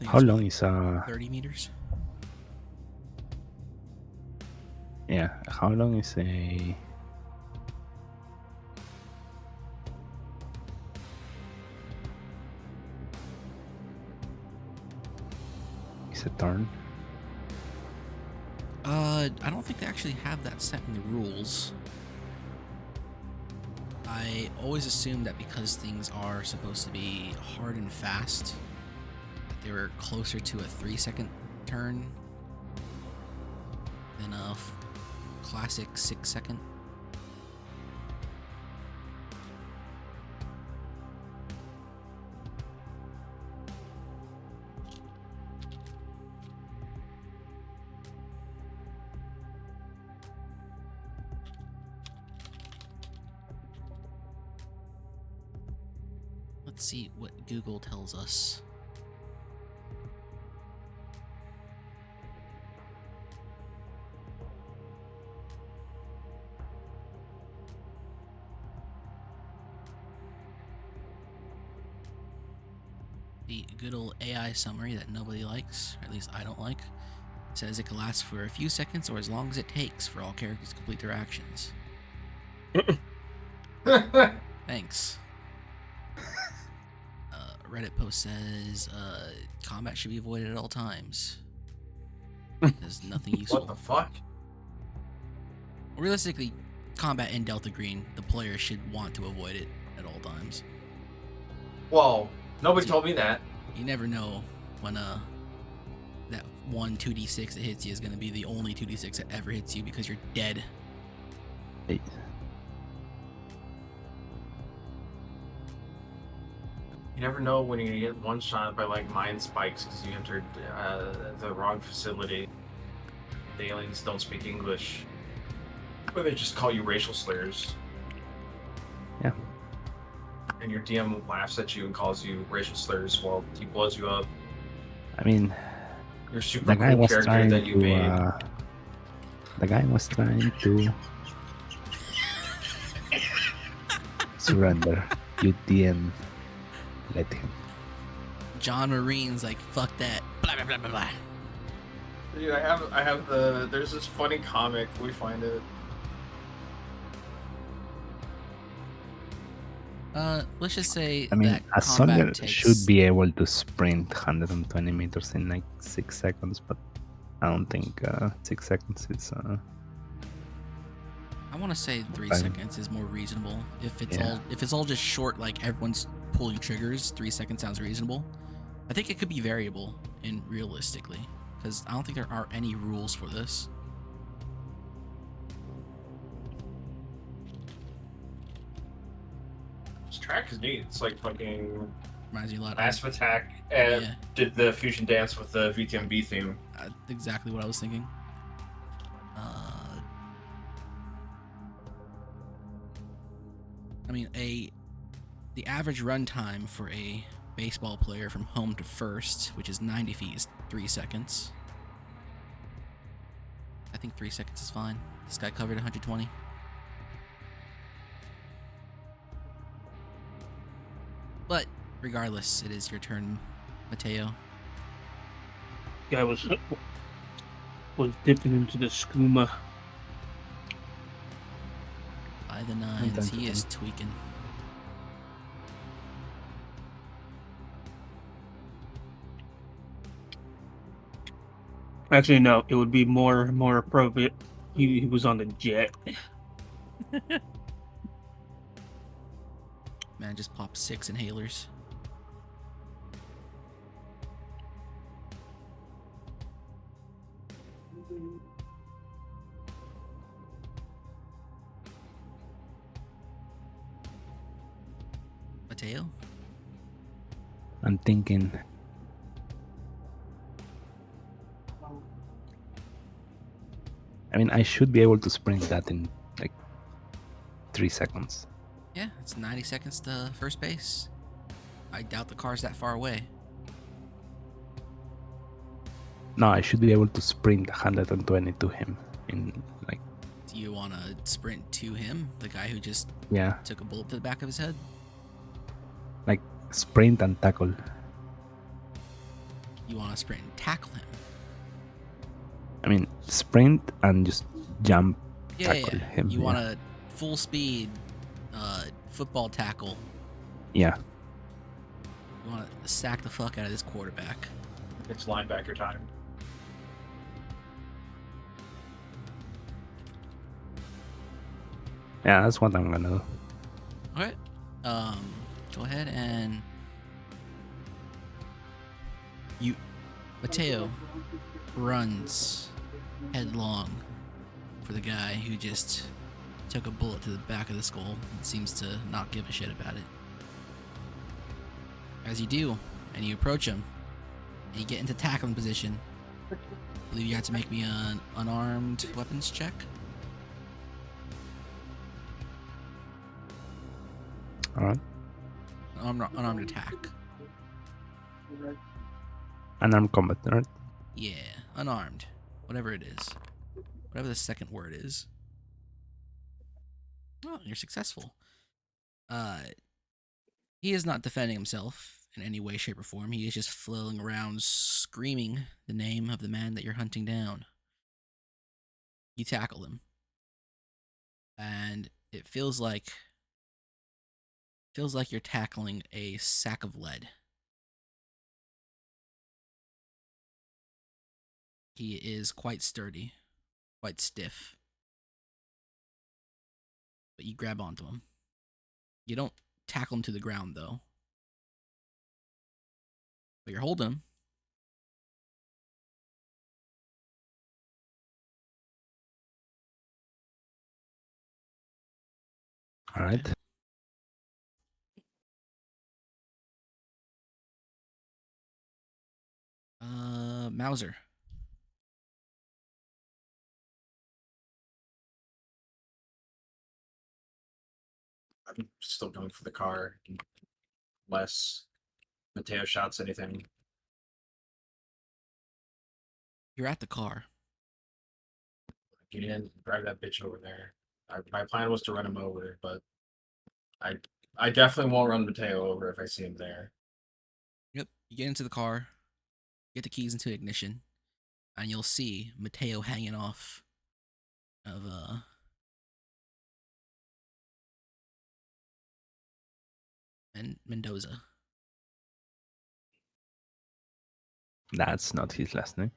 [SPEAKER 1] I think
[SPEAKER 4] How
[SPEAKER 1] it's
[SPEAKER 4] long
[SPEAKER 1] what,
[SPEAKER 4] is
[SPEAKER 1] 30 meters?
[SPEAKER 4] yeah? How long is a turn?
[SPEAKER 1] I don't think they actually have that set in the rules. I always assumed that because things are supposed to be hard and fast, that they were closer to a 3-second turn than a classic 6-second. Let's see what Google tells us. The good old AI summary that nobody likes, or at least I don't like, says it can last for a few seconds or as long as it takes for all characters to complete their actions. Thanks. Reddit post says combat should be avoided at all times. There's nothing useful.
[SPEAKER 2] What the fuck?
[SPEAKER 1] Realistically, combat in Delta Green, the player should want to avoid it at all times.
[SPEAKER 2] Whoa, nobody told me that.
[SPEAKER 1] You never know when that one 2d6 that hits you is going to be the only 2d6 that ever hits you because you're dead.
[SPEAKER 4] Hey,
[SPEAKER 2] You never know when you're gonna get one shot by like mind spikes because you entered the wrong facility. The aliens don't speak English, or they just call you racial slurs.
[SPEAKER 4] Yeah.
[SPEAKER 2] And your DM laughs at you and calls you racial slurs while he blows you up.
[SPEAKER 4] I mean,
[SPEAKER 2] Your super
[SPEAKER 4] the guy
[SPEAKER 2] cool
[SPEAKER 4] was
[SPEAKER 2] character
[SPEAKER 4] trying
[SPEAKER 2] that you made.
[SPEAKER 4] to. The guy was trying to surrender. You didn't let him.
[SPEAKER 1] John Marine's like, fuck that. Blah, blah, blah, blah, blah.
[SPEAKER 2] Dude, I have there's this funny comic, we find it.
[SPEAKER 1] Let's just say
[SPEAKER 4] I mean,
[SPEAKER 1] that
[SPEAKER 4] a soldier
[SPEAKER 1] combat takes...
[SPEAKER 4] should be able to sprint 120 meters in like 6 seconds, but I don't think 6 seconds is.
[SPEAKER 1] I want to say 3
[SPEAKER 4] Fine.
[SPEAKER 1] seconds is more reasonable. If
[SPEAKER 4] Yeah.
[SPEAKER 1] it's all just short, like everyone's pulling triggers, 3 seconds sounds reasonable. I think it could be variable in realistically, because I don't think there are any rules for this.
[SPEAKER 2] This track is neat. It's like fucking
[SPEAKER 1] Reminds me a lot
[SPEAKER 2] Massive
[SPEAKER 1] of
[SPEAKER 2] Attack and
[SPEAKER 1] Yeah.
[SPEAKER 2] did the fusion dance with the VTMB theme.
[SPEAKER 1] exactly what I was thinking. I mean, the average run time for a baseball player from home to first, which is 90 feet, is 3 seconds. I think 3 seconds is fine. This guy covered 120. But regardless, it is your turn, Mateo.
[SPEAKER 3] Guy was dipping into the skooma.
[SPEAKER 1] By the
[SPEAKER 4] time
[SPEAKER 1] nines,
[SPEAKER 4] to
[SPEAKER 1] he is
[SPEAKER 4] think.
[SPEAKER 1] tweaking.
[SPEAKER 3] Actually, no. It would be more appropriate. He was on the jet.
[SPEAKER 1] Man just popped 6 inhalers. Mateo?
[SPEAKER 4] I'm thinking. I mean, I should be able to sprint that in like 3 seconds.
[SPEAKER 1] Yeah, it's 90 seconds to first base. I doubt the car's that far away.
[SPEAKER 4] No, I should be able to sprint 120 to him in like,
[SPEAKER 1] Do you want to sprint to him, the guy who just
[SPEAKER 4] yeah,
[SPEAKER 1] took a bullet to the back of his head?
[SPEAKER 4] like sprint and tackle.
[SPEAKER 1] You want to sprint and tackle him?
[SPEAKER 4] I mean, sprint and just jump,
[SPEAKER 1] Yeah,
[SPEAKER 4] tackle him.
[SPEAKER 1] You
[SPEAKER 4] yeah.
[SPEAKER 1] want a full speed football tackle.
[SPEAKER 4] Yeah,
[SPEAKER 1] You want to sack the fuck out of this quarterback.
[SPEAKER 2] It's linebacker time.
[SPEAKER 4] yeah, that's what I'm gonna do.
[SPEAKER 1] Okay. Go ahead and Mateo runs headlong for the guy who just took a bullet to the back of the skull and seems to not give a shit about it. As you do, and you approach him, and you get into tackling position, I believe you have to make me an unarmed weapons check.
[SPEAKER 4] All right,
[SPEAKER 1] Unarmed attack.
[SPEAKER 4] unarmed combat, right?
[SPEAKER 1] Yeah, unarmed. Whatever it is. Whatever the second word is. Oh, you're successful. He is not defending himself in any way, shape, or form. He is just flailing around screaming the name of the man that you're hunting down. You tackle him. And it feels like you're tackling a sack of lead. He is quite sturdy, quite stiff. But you grab onto him. You don't tackle him to the ground, though. But you're holding him.
[SPEAKER 4] All right.
[SPEAKER 1] Mauser.
[SPEAKER 2] I'm still going for the car. Unless Mateo shouts anything.
[SPEAKER 1] You're at the car.
[SPEAKER 2] Get in, drive that bitch over there. My plan was to run him over, but I definitely won't run Mateo over if I see him there.
[SPEAKER 1] Yep. You get into the car, get the keys into ignition, and you'll see Mateo hanging off of Mendoza.
[SPEAKER 4] That's not his last name.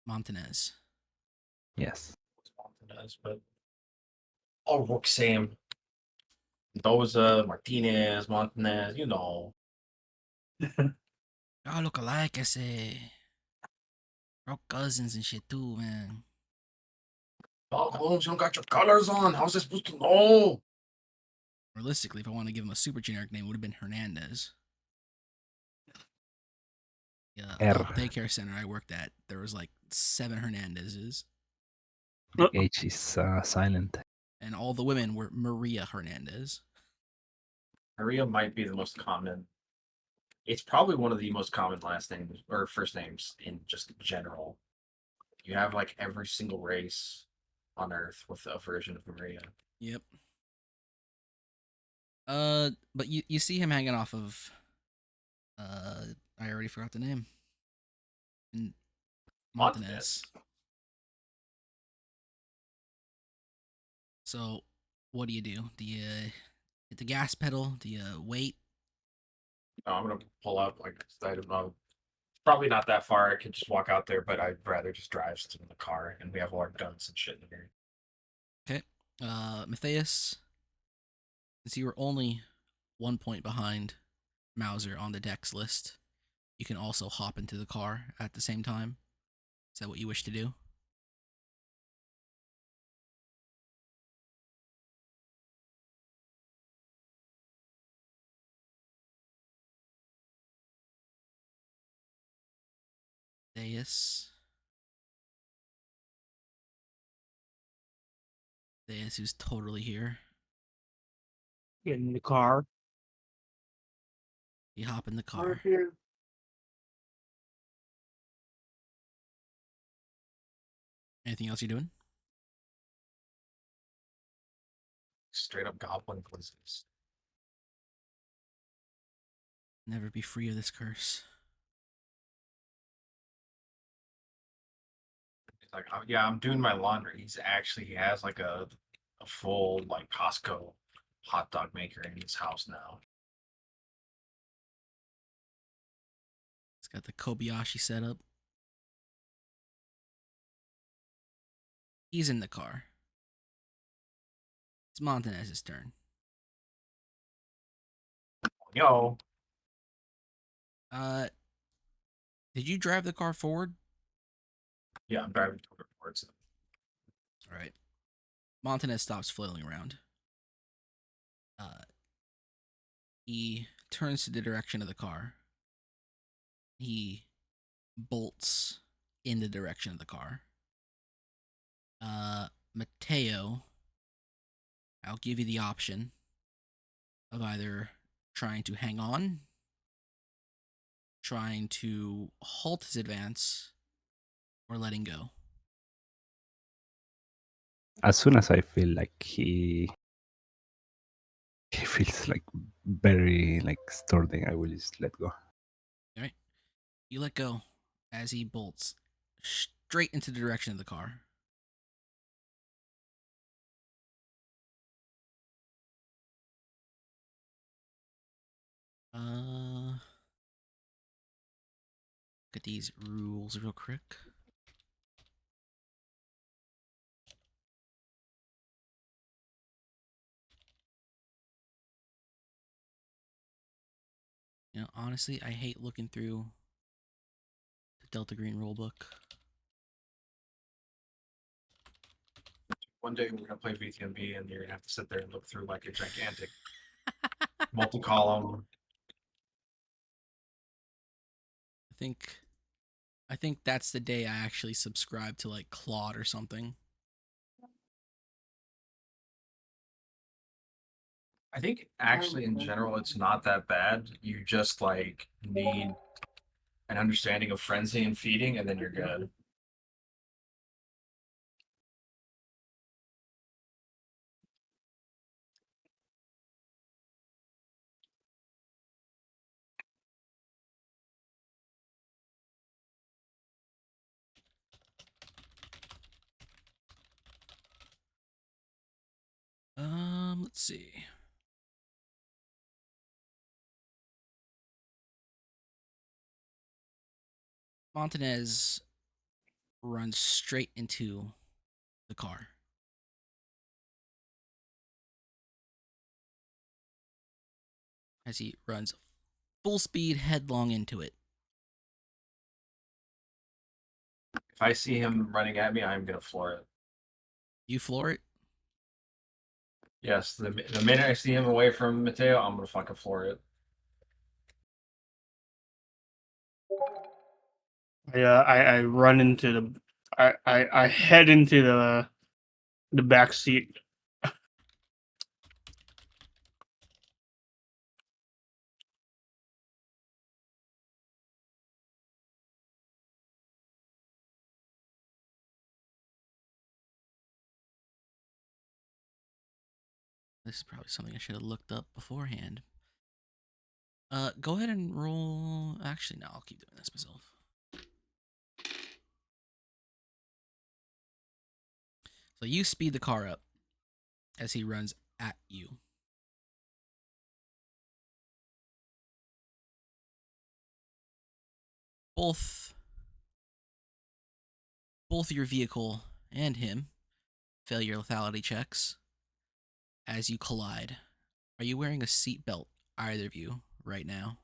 [SPEAKER 1] Montanez.
[SPEAKER 4] Yes.
[SPEAKER 2] Montanez, but all look same. Mendoza, Martinez, Montanez, you know.
[SPEAKER 1] Y'all look alike, I say. We're cousins and shit too, man.
[SPEAKER 2] Dog Holmes, you don't got your colors on. How's I supposed to know?
[SPEAKER 1] Realistically, if I want to give him a super generic name, it would have been Hernandez. Yeah, the
[SPEAKER 4] R.
[SPEAKER 1] daycare center I worked at, there was like 7 Hernandezes,
[SPEAKER 4] The H is silent.
[SPEAKER 1] and all the women were Maria Hernandez.
[SPEAKER 2] Maria might be the most common. It's probably one of the most common last names or first names in just general. You have like every single race on Earth with a version of Maria.
[SPEAKER 1] Yep. But you see him hanging off of I already forgot the name. And
[SPEAKER 2] Montanez.
[SPEAKER 1] Montanez. So, what do you do? Do you hit the gas pedal? Do you wait?
[SPEAKER 2] No, I'm gonna pull up. Like I don't know. Probably not that far. I could just walk out there, but I'd rather just drive since I'm in the car and we have all our guns and shit in here.
[SPEAKER 1] Okay. Matthias, since you were only 1 point behind Mauser on the Dex list, you can also hop into the car at the same time. Is that what you wish to do? Matthias. Matthias, who's totally here.
[SPEAKER 3] Get in the car.
[SPEAKER 1] You hop in the car.
[SPEAKER 3] Here.
[SPEAKER 1] Anything else you're doing?
[SPEAKER 2] Straight up goblin quizzes.
[SPEAKER 1] Never be free of this curse.
[SPEAKER 2] He's like, "Oh, yeah, I'm doing my laundry." He has like a full like Costco hot dog maker in his house now.
[SPEAKER 1] It's got the Kobayashi setup. He's in the car. It's Montanez's turn.
[SPEAKER 2] Yo,
[SPEAKER 1] Uh, did you drive the car forward?
[SPEAKER 2] yeah, I'm driving towards him.
[SPEAKER 1] All right. Montanez stops flailing around. He turns to the direction of the car. He bolts in the direction of the car. Mateo, I'll give you the option of either trying to hang on, trying to halt his advance, or letting go.
[SPEAKER 4] As soon as I feel like he feels like very like sturdy, I will just let go.
[SPEAKER 1] All right. You let go as he bolts straight into the direction of the car. Look at these rules real quick. You know, honestly, I hate looking through the Delta Green rulebook.
[SPEAKER 2] One day we're gonna play VTMB and you're gonna have to sit there and look through like a gigantic multi-column.
[SPEAKER 1] I think that's the day I actually subscribe to like Claude or something.
[SPEAKER 2] I think actually in general it's not that bad. You just like need an understanding of frenzy and feeding, and then you're good.
[SPEAKER 1] Let's see. Montanez runs straight into the car. As he runs full speed headlong into it.
[SPEAKER 2] If I see him running at me, I'm gonna floor it.
[SPEAKER 1] You floor it.
[SPEAKER 2] Yes, the minute I see him away from Mateo, I'm gonna fucking floor it.
[SPEAKER 3] I run into the. I head into the back seat.
[SPEAKER 1] This is probably something I should have looked up beforehand. Go ahead and roll. Actually, no, I'll keep doing this myself. So you speed the car up as he runs at you. Both your vehicle and him fail your lethality checks as you collide. Are you wearing a seatbelt, either of you, right now?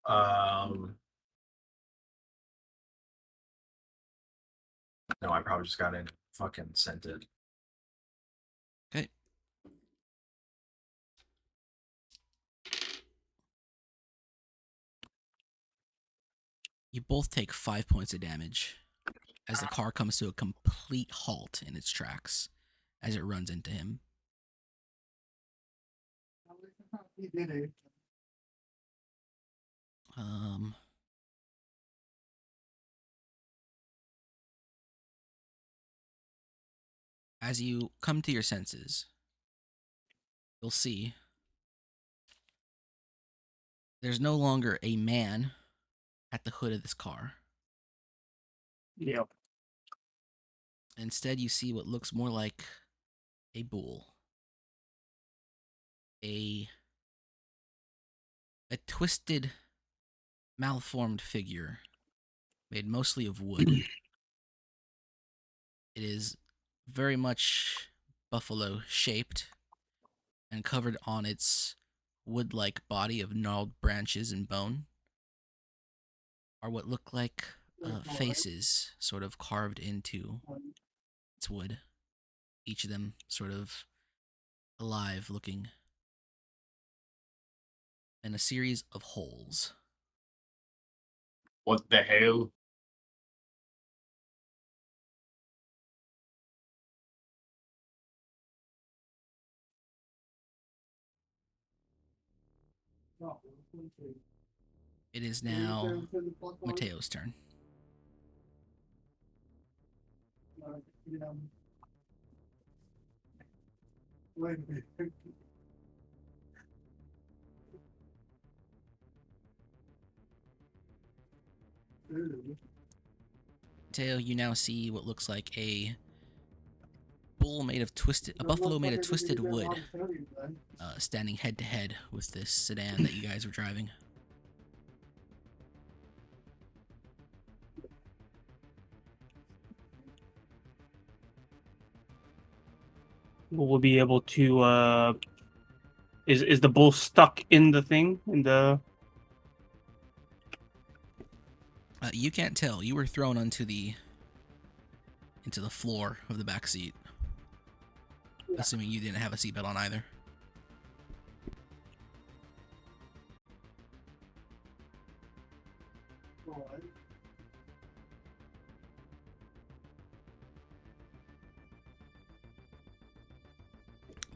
[SPEAKER 2] No, I probably just got in. Fucking sent it.
[SPEAKER 1] Okay. You both take 5 points of damage as the car comes to a complete halt in its tracks as it runs into him. As you come to your senses, you'll see there's no longer a man at the hood of this car.
[SPEAKER 3] Yep.
[SPEAKER 1] Instead, you see what looks more like a bull. A twisted, malformed figure made mostly of wood. It is very much buffalo shaped and covered on its wood-like body of gnarled branches and bone are what look like faces sort of carved into its wood. Each of them sort of alive looking. And a series of holes.
[SPEAKER 2] What the hell?
[SPEAKER 1] It is now Mateo's turn. Mateo, you now see what looks like a buffalo made of twisted wood, standing head to head with this sedan that you guys were driving.
[SPEAKER 3] We'll be able to. Is the bull stuck in the thing in the?
[SPEAKER 1] You can't tell. You were thrown into the floor of the back seat. Assuming you didn't have a seatbelt on either.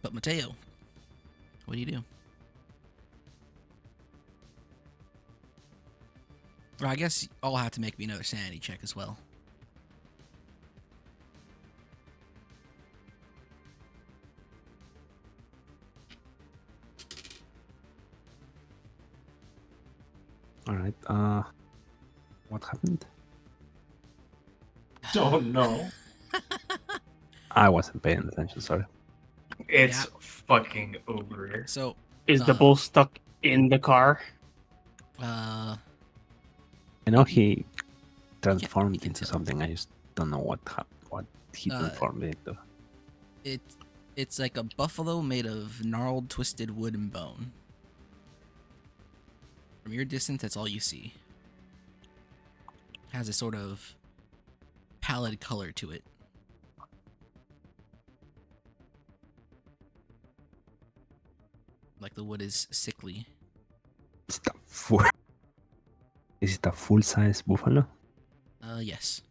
[SPEAKER 1] But Mateo, what do you do? Well, I guess I'll have to make me another sanity check as well.
[SPEAKER 4] All right. What happened?
[SPEAKER 2] Don't know.
[SPEAKER 4] I wasn't paying attention. Sorry.
[SPEAKER 2] It's fucking over here.
[SPEAKER 1] So,
[SPEAKER 3] Is the bull stuck in the car?
[SPEAKER 4] I know he transformed
[SPEAKER 1] you can
[SPEAKER 4] into
[SPEAKER 1] tell.
[SPEAKER 4] something. I just don't know what he transformed into.
[SPEAKER 1] It's like a buffalo made of gnarled, twisted wood and bone. From your distance, that's all you see. Has a sort of pallid color to it. Like the wood is sickly.
[SPEAKER 4] Is it a full-size buffalo?
[SPEAKER 1] Yes.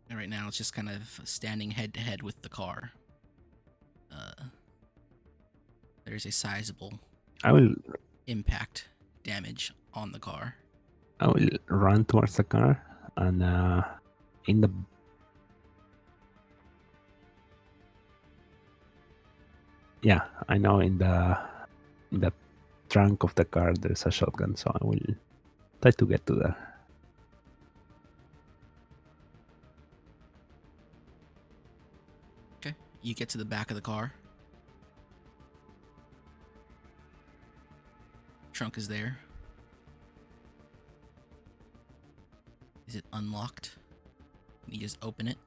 [SPEAKER 1] And right now, it's just kind of standing head to head with the car. There's a sizable
[SPEAKER 4] I will
[SPEAKER 1] impact damage on the car.
[SPEAKER 4] run towards the car and in the yeah, I know in the trunk of the car there's a shotgun, so I will try to get to there.
[SPEAKER 1] Okay. You get to the back of the car. Trunk is there. Is it unlocked? Can you just open it?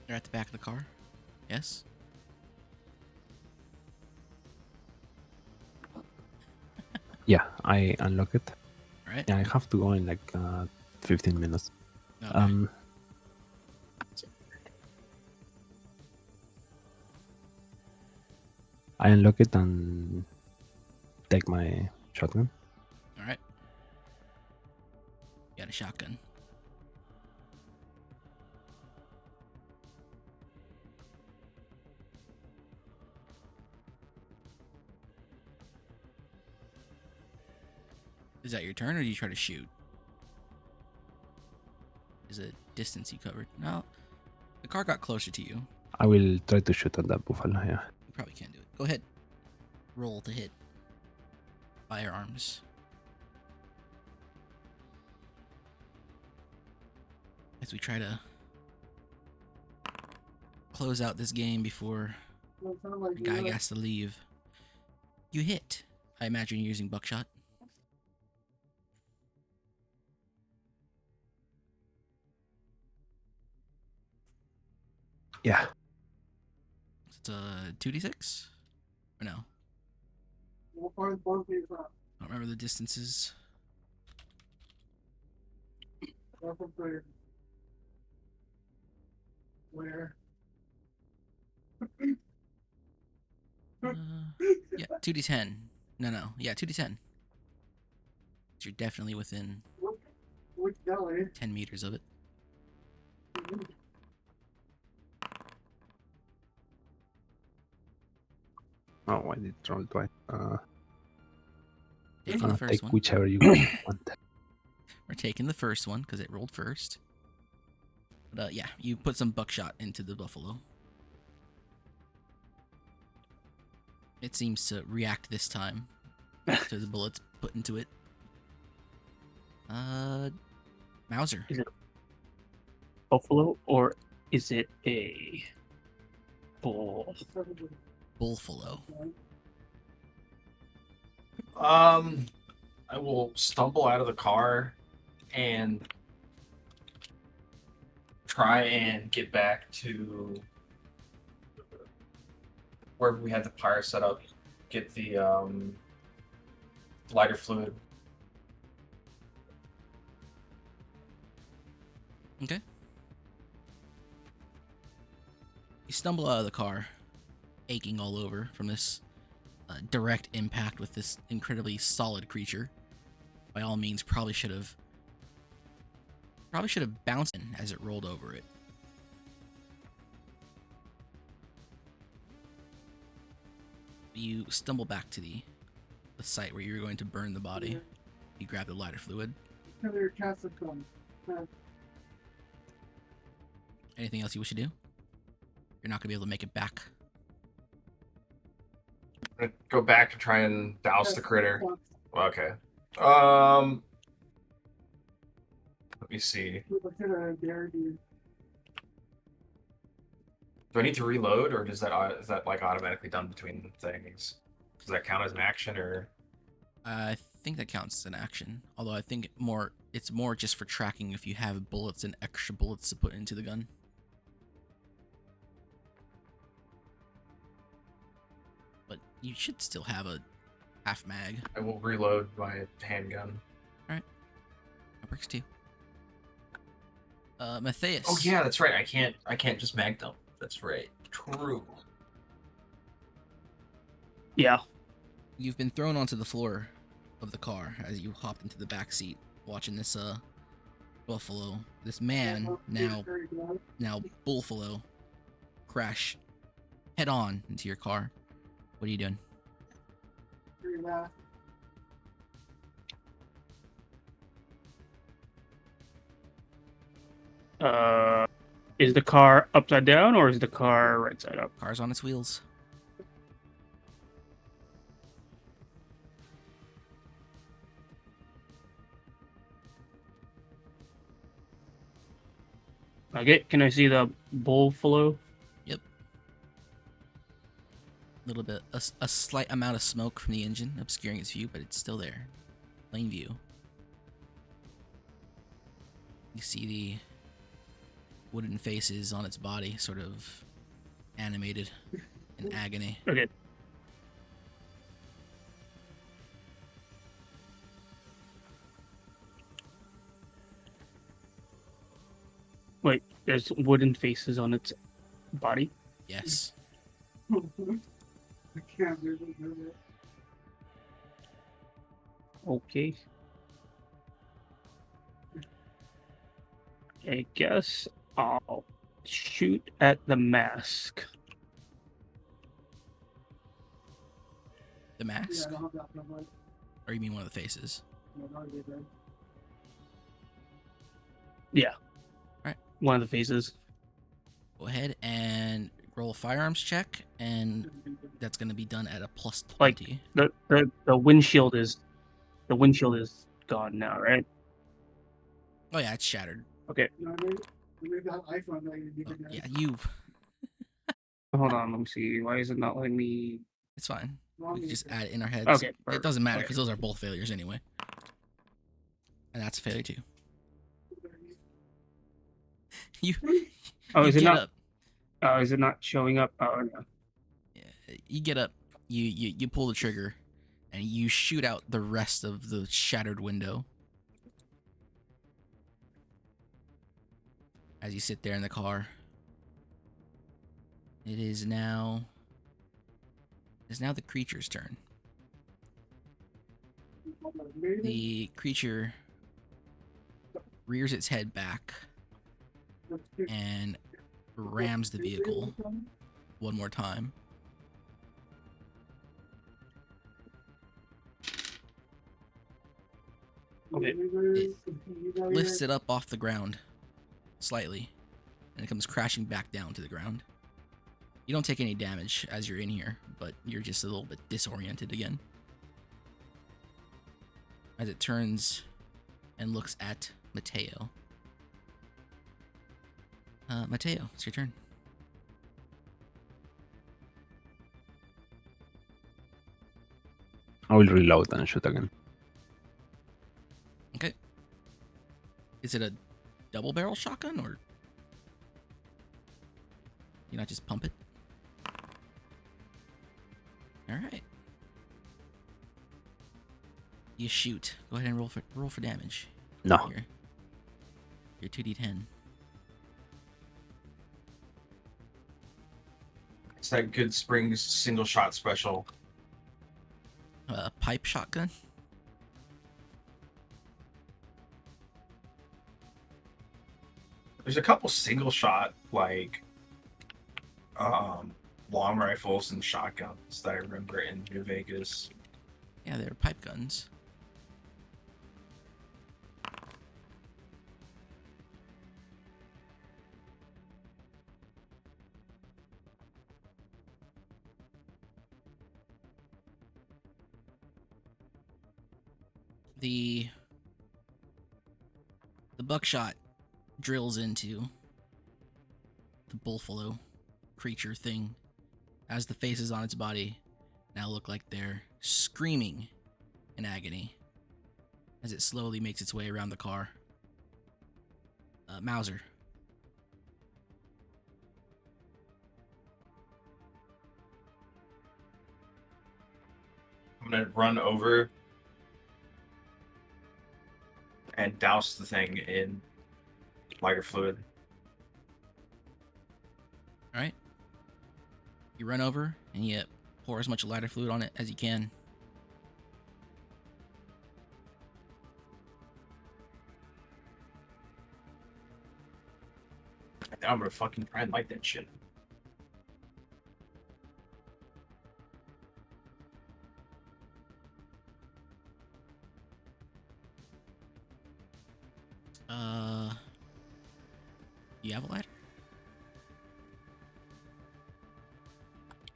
[SPEAKER 1] You're at the back of the car? Yes?
[SPEAKER 4] Yeah, I unlock it.
[SPEAKER 1] Alright.
[SPEAKER 4] Yeah, I have to go in like 15 minutes.
[SPEAKER 1] Okay.
[SPEAKER 4] I unlock it and take my shotgun.
[SPEAKER 1] Alright. You got a shotgun. Is that your turn, or do you try to shoot? Is it distance you covered? No. The car got closer to you.
[SPEAKER 4] I will try to shoot at that buffalo. Yeah.
[SPEAKER 1] You probably can't do it. Go ahead. Roll to hit. Firearms. As we try to close out this game before the guy has to leave. You hit. I imagine you're using buckshot.
[SPEAKER 4] Yeah.
[SPEAKER 1] It's a 2d6? Or no? I don't remember the distances.
[SPEAKER 5] Where?
[SPEAKER 1] Yeah, 2d10. No. Yeah, 2d10. You're definitely within
[SPEAKER 5] Which gully?
[SPEAKER 1] 10 meters of it.
[SPEAKER 4] Oh, I did roll twice.
[SPEAKER 1] Taking the first
[SPEAKER 4] Take
[SPEAKER 1] one.
[SPEAKER 4] whichever you want.
[SPEAKER 1] We're taking the first one because it rolled first. But yeah, you put some buckshot into the buffalo. It seems to react this time to the bullets put into it. Mauser.
[SPEAKER 3] Is it buffalo or is it a bull?
[SPEAKER 1] Bullfalo.
[SPEAKER 2] I will stumble out of the car and try and get back to wherever we had the pyre set up. Get the lighter fluid.
[SPEAKER 1] Okay. You stumble out of the car, aching all over from this direct impact with this incredibly solid creature. By all means, probably should have bounced in as it rolled over it. You stumble back to the site where you're going to burn the body. You grab the lighter fluid.
[SPEAKER 5] Your castle come.
[SPEAKER 1] Anything else you wish to do? You're not going to be able to make it back.
[SPEAKER 2] I'm gonna go back and try and douse the critter. Okay. Let me see. Do I need to reload, or is that like automatically done between things? Does that count as an action, or?
[SPEAKER 1] I think that counts as an action. Although I think it's more just for tracking if you have bullets and extra bullets to put into the gun. But you should still have a half mag.
[SPEAKER 2] I will reload my handgun.
[SPEAKER 1] That works too. Matthias.
[SPEAKER 6] Oh yeah, that's right. I can't just mag dump. That's right. True.
[SPEAKER 3] Yeah.
[SPEAKER 1] You've been thrown onto the floor of the car as you hopped into the back seat, watching this buffalo, this man now buffalo, crash head on into your car. What are you doing?
[SPEAKER 3] Is the car upside down or is the car right side up?
[SPEAKER 1] Car's on its wheels.
[SPEAKER 3] Okay, can I see the buffalo?
[SPEAKER 1] Little bit, a slight amount of smoke from the engine obscuring its view, but it's still there. Plain view. You see the wooden faces on its body, sort of animated in agony.
[SPEAKER 3] Okay. Wait, there's wooden faces on its body?
[SPEAKER 1] Yes.
[SPEAKER 5] I can't do it.
[SPEAKER 3] Okay. I guess I'll shoot at the mask.
[SPEAKER 1] The
[SPEAKER 5] Yeah,
[SPEAKER 1] mask?
[SPEAKER 5] I don't have that number.
[SPEAKER 1] Or you mean one of the faces?
[SPEAKER 5] No, not really good.
[SPEAKER 3] Yeah.
[SPEAKER 1] Alright.
[SPEAKER 3] One of the faces.
[SPEAKER 1] Go ahead and roll a firearms check, and that's going to be done at a plus 20.
[SPEAKER 3] Like, the windshield is gone now, right?
[SPEAKER 1] Oh yeah, it's shattered.
[SPEAKER 3] Okay.
[SPEAKER 5] No, maybe that iPhone that you
[SPEAKER 1] Oh,
[SPEAKER 5] can
[SPEAKER 1] yeah, you.
[SPEAKER 3] Hold on, let me see. Why is it not letting me?
[SPEAKER 1] It's fine.
[SPEAKER 5] wrong
[SPEAKER 1] We can just
[SPEAKER 5] answer.
[SPEAKER 1] add it in our heads.
[SPEAKER 3] Okay,
[SPEAKER 1] It doesn't matter
[SPEAKER 3] okay.
[SPEAKER 1] because those are both failures anyway. And that's a failure too. You.
[SPEAKER 3] Oh,
[SPEAKER 1] you
[SPEAKER 3] is it
[SPEAKER 1] get
[SPEAKER 3] not?
[SPEAKER 1] up.
[SPEAKER 3] Oh, is it not showing up? Oh no.
[SPEAKER 1] You get up. You pull the trigger, and you shoot out the rest of the shattered window. As you sit there in the car. It is now the creature's turn. The creature rears its head back and rams the vehicle one more time.
[SPEAKER 3] Okay.
[SPEAKER 1] Lifts it up off the ground slightly, and it comes crashing back down to the ground. You don't take any damage as you're in here, but you're just a little bit disoriented again. As it turns and looks at Mateo. Mateo, it's your turn.
[SPEAKER 4] I will reload and shoot again.
[SPEAKER 1] Okay. Is it a double barrel shotgun, or you not just pump it? All right. You shoot. Go ahead and roll for damage.
[SPEAKER 4] No.
[SPEAKER 1] Here. Your 2d10.
[SPEAKER 2] It's that Good Springs single shot special.
[SPEAKER 1] Pipe shotgun.
[SPEAKER 2] There's a couple single shot like long rifles and shotguns that I remember in New Vegas.
[SPEAKER 1] Yeah, they're pipe guns. The buckshot drills into the buffalo creature thing as the faces on its body now look like they're screaming in agony as it slowly makes its way around the car. Mauser.
[SPEAKER 2] I'm gonna run over and douse the thing in lighter fluid.
[SPEAKER 1] All right. You run over and you pour as much lighter fluid on it as you can.
[SPEAKER 2] I'm gonna fucking try and light that shit.
[SPEAKER 1] You have a lighter?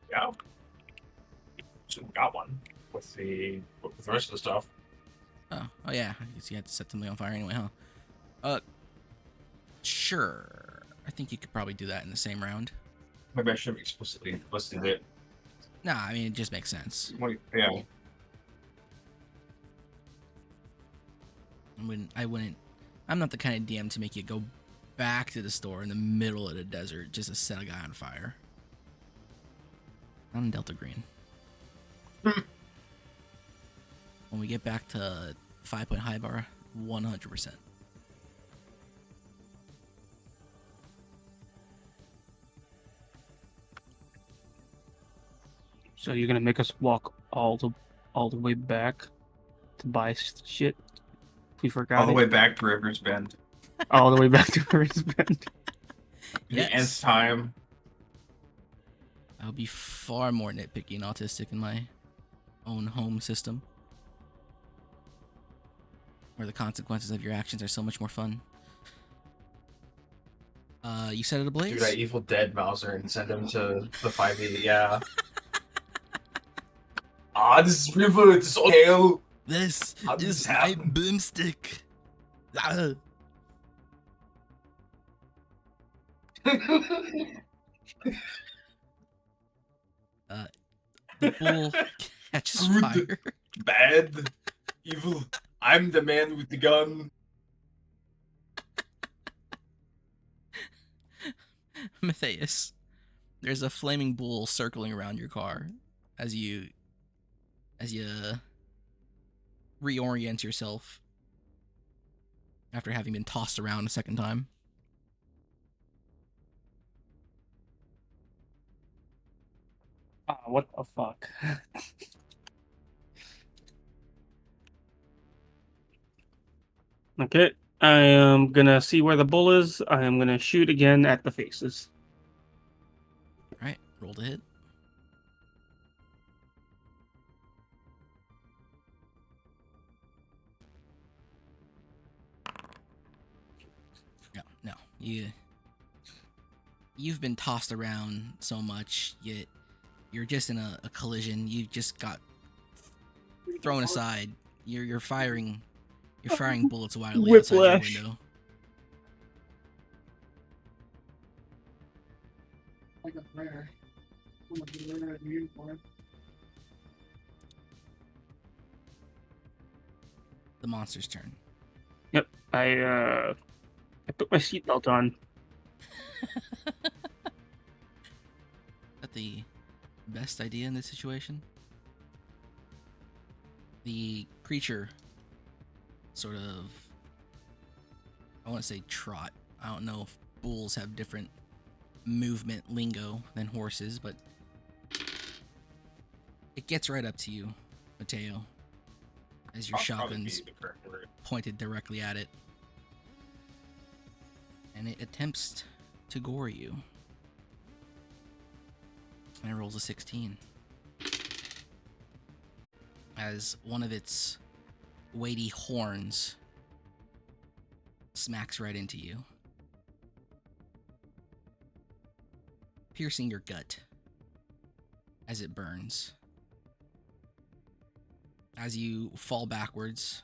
[SPEAKER 2] Yeah. So we got one with the rest of the stuff.
[SPEAKER 1] Oh yeah. I guess you had to set something on fire anyway, huh? Sure. I think you could probably do that in the same round.
[SPEAKER 2] Maybe I should have explicitly listed it.
[SPEAKER 1] Nah, I mean it just makes sense.
[SPEAKER 2] Yeah.
[SPEAKER 1] I'm not the kind of DM to make you go back to the store in the middle of the desert just to set a guy on fire. I'm Delta Green. When we get back to 5-point high bar, 100%.
[SPEAKER 3] So you're gonna make us walk all the way back to buy shit? We forgot
[SPEAKER 2] All the
[SPEAKER 3] it.
[SPEAKER 2] way back to Rivers Bend.
[SPEAKER 3] All the way back to Brisbane.
[SPEAKER 2] The nth time.
[SPEAKER 1] I'll be far more nitpicky and autistic in my own home system, where the consequences of your actions are so much more fun. You set it ablaze?
[SPEAKER 2] Do that Evil Dead Mauser and send him to the 5e, yeah. This is River, it's all hell.
[SPEAKER 1] This
[SPEAKER 2] How did
[SPEAKER 1] is
[SPEAKER 2] this
[SPEAKER 1] my
[SPEAKER 2] happen?
[SPEAKER 1] boomstick. Ah. The bull catches
[SPEAKER 2] Good.
[SPEAKER 1] fire.
[SPEAKER 2] Bad, evil. I'm the man with the gun.
[SPEAKER 1] Matthias, there's a flaming bull circling around your car as you reorient yourself after having been tossed around a second time.
[SPEAKER 3] What the fuck? Okay, I am gonna see where the bull is. I am gonna shoot again at the faces.
[SPEAKER 1] All right, roll to hit. No, you've been tossed around so much, yet you're just in a collision. You just got thrown aside. You're firing bullets wildly outside your
[SPEAKER 3] Whiplash.
[SPEAKER 1] window.
[SPEAKER 5] Like a prayer. I'm gonna be wearing a uniform.
[SPEAKER 1] The monster's turn.
[SPEAKER 3] Yep, I put my seatbelt on.
[SPEAKER 1] Is that the best idea in this situation? The creature sort of, I want to say trot. I don't know if bulls have different movement lingo than horses, but it gets right up to you, Mateo, as your shotgun's pointed directly at it. And it attempts to gore you. And it rolls a 16. As one of its weighty horns smacks right into you, piercing your gut as it burns. As you fall backwards,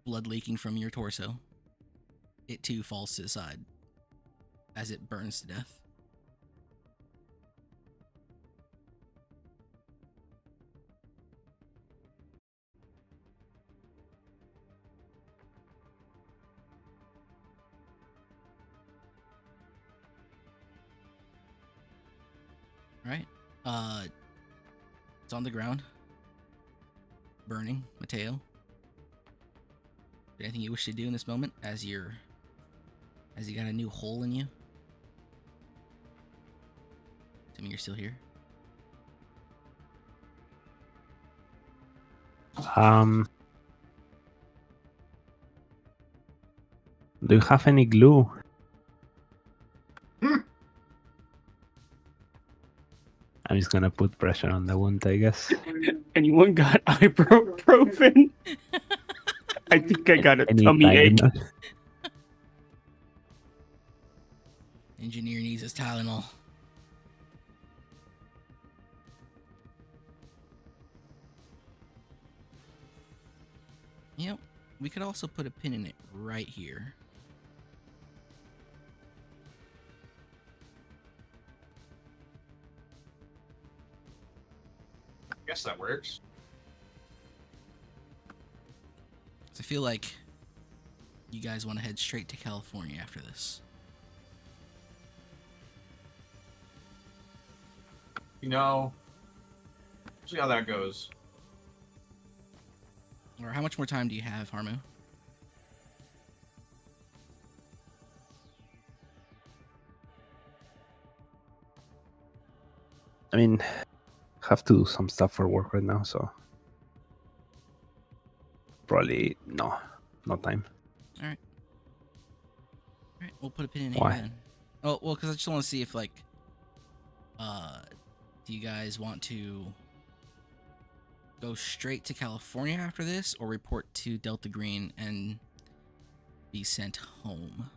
[SPEAKER 1] blood leaking from your torso, it too falls to the side as it burns to death. Right? It's on the ground. burning, Mateo? Anything you wish to do in this moment as you got a new hole in you? Assuming you're still here.
[SPEAKER 4] Do you have any glue? I'm just gonna put pressure on the wound, I guess.
[SPEAKER 3] Anyone got ibuprofen? I think I got a
[SPEAKER 4] Any
[SPEAKER 3] tummy ache.
[SPEAKER 4] Tylenol?
[SPEAKER 1] Engineer needs his Tylenol. You know, we could also put a pin in it right here.
[SPEAKER 2] I guess that works.
[SPEAKER 1] 'Cause I feel like you guys want to head straight to California after this.
[SPEAKER 2] You know, see how that goes.
[SPEAKER 1] Or how much more time do you have, Harmo?
[SPEAKER 4] I mean, have to do some stuff for work right now, so probably no time.
[SPEAKER 1] Alright, we'll put a pin in
[SPEAKER 4] Why?
[SPEAKER 1] here then. Oh, well, because I just want to see if, like, do you guys want to go straight to California after this, or report to Delta Green and be sent home?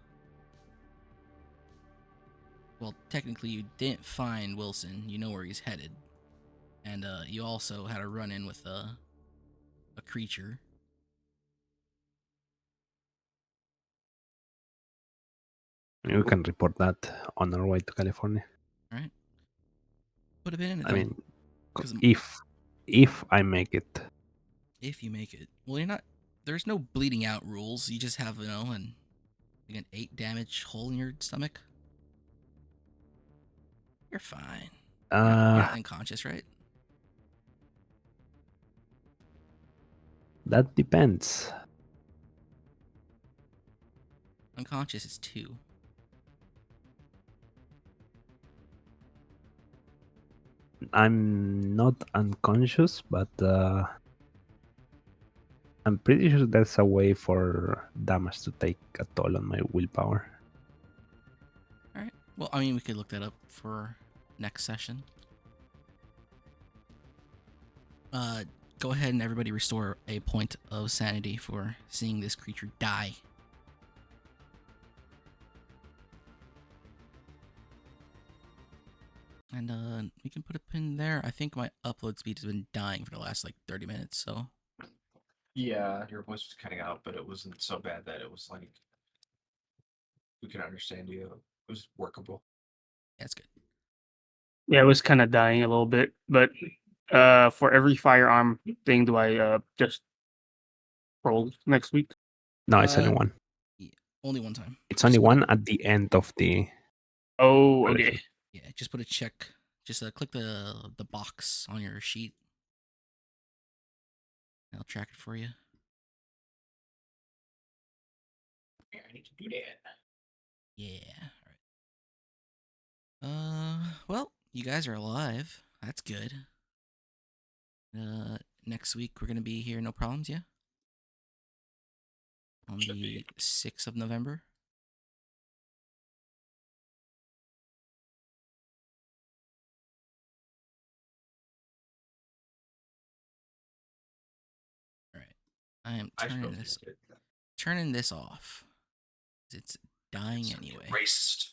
[SPEAKER 1] Well, technically, you didn't find Wilson. You know where he's headed. And you also had a run-in with a creature.
[SPEAKER 4] We can report that on our way to California.
[SPEAKER 1] Alright. Put a pin in it,
[SPEAKER 4] I
[SPEAKER 1] then.
[SPEAKER 4] mean,
[SPEAKER 1] 'Cause
[SPEAKER 4] if I make it,
[SPEAKER 1] if you make it. Well, you're not... There's no bleeding out rules. You just have, you know, an 8 damage hole in your stomach. You're fine. You're not unconscious, right?
[SPEAKER 4] that depends.
[SPEAKER 1] Unconscious is 2.
[SPEAKER 4] I'm not unconscious, but I'm pretty sure there's a way for damage to take a toll on my willpower.
[SPEAKER 1] Alright. Well, I mean, we could look that up for next session. Go ahead and everybody restore a point of sanity for seeing this creature die. And we can put a pin there. I think my upload speed has been dying for the last like 30 minutes, so
[SPEAKER 2] Yeah, your voice was cutting out, but it wasn't so bad that it was like we could understand you. It was workable.
[SPEAKER 1] yeah, it's good.
[SPEAKER 3] Yeah, it was kind of dying a little bit, but for every firearm thing, do I just roll next week?
[SPEAKER 4] No, it's only
[SPEAKER 1] Uh,
[SPEAKER 4] one.
[SPEAKER 1] Only one time.
[SPEAKER 4] It's only
[SPEAKER 1] Just put
[SPEAKER 4] one at the end of the.
[SPEAKER 3] Oh,
[SPEAKER 4] Really?
[SPEAKER 3] okay.
[SPEAKER 1] Yeah, just put a check. Just click the box on your sheet. I'll track it for you.
[SPEAKER 2] Yeah, I need to do that.
[SPEAKER 1] Yeah. All right. Well, you guys are alive. That's good. Next week we're gonna be here, no problems, yeah? On
[SPEAKER 2] Should
[SPEAKER 1] the
[SPEAKER 2] be.
[SPEAKER 1] 6th of November. All right. I am
[SPEAKER 2] I
[SPEAKER 1] turning
[SPEAKER 2] suppose
[SPEAKER 1] this
[SPEAKER 2] you did.
[SPEAKER 1] turning this off. It's dying anyway.
[SPEAKER 2] Racist.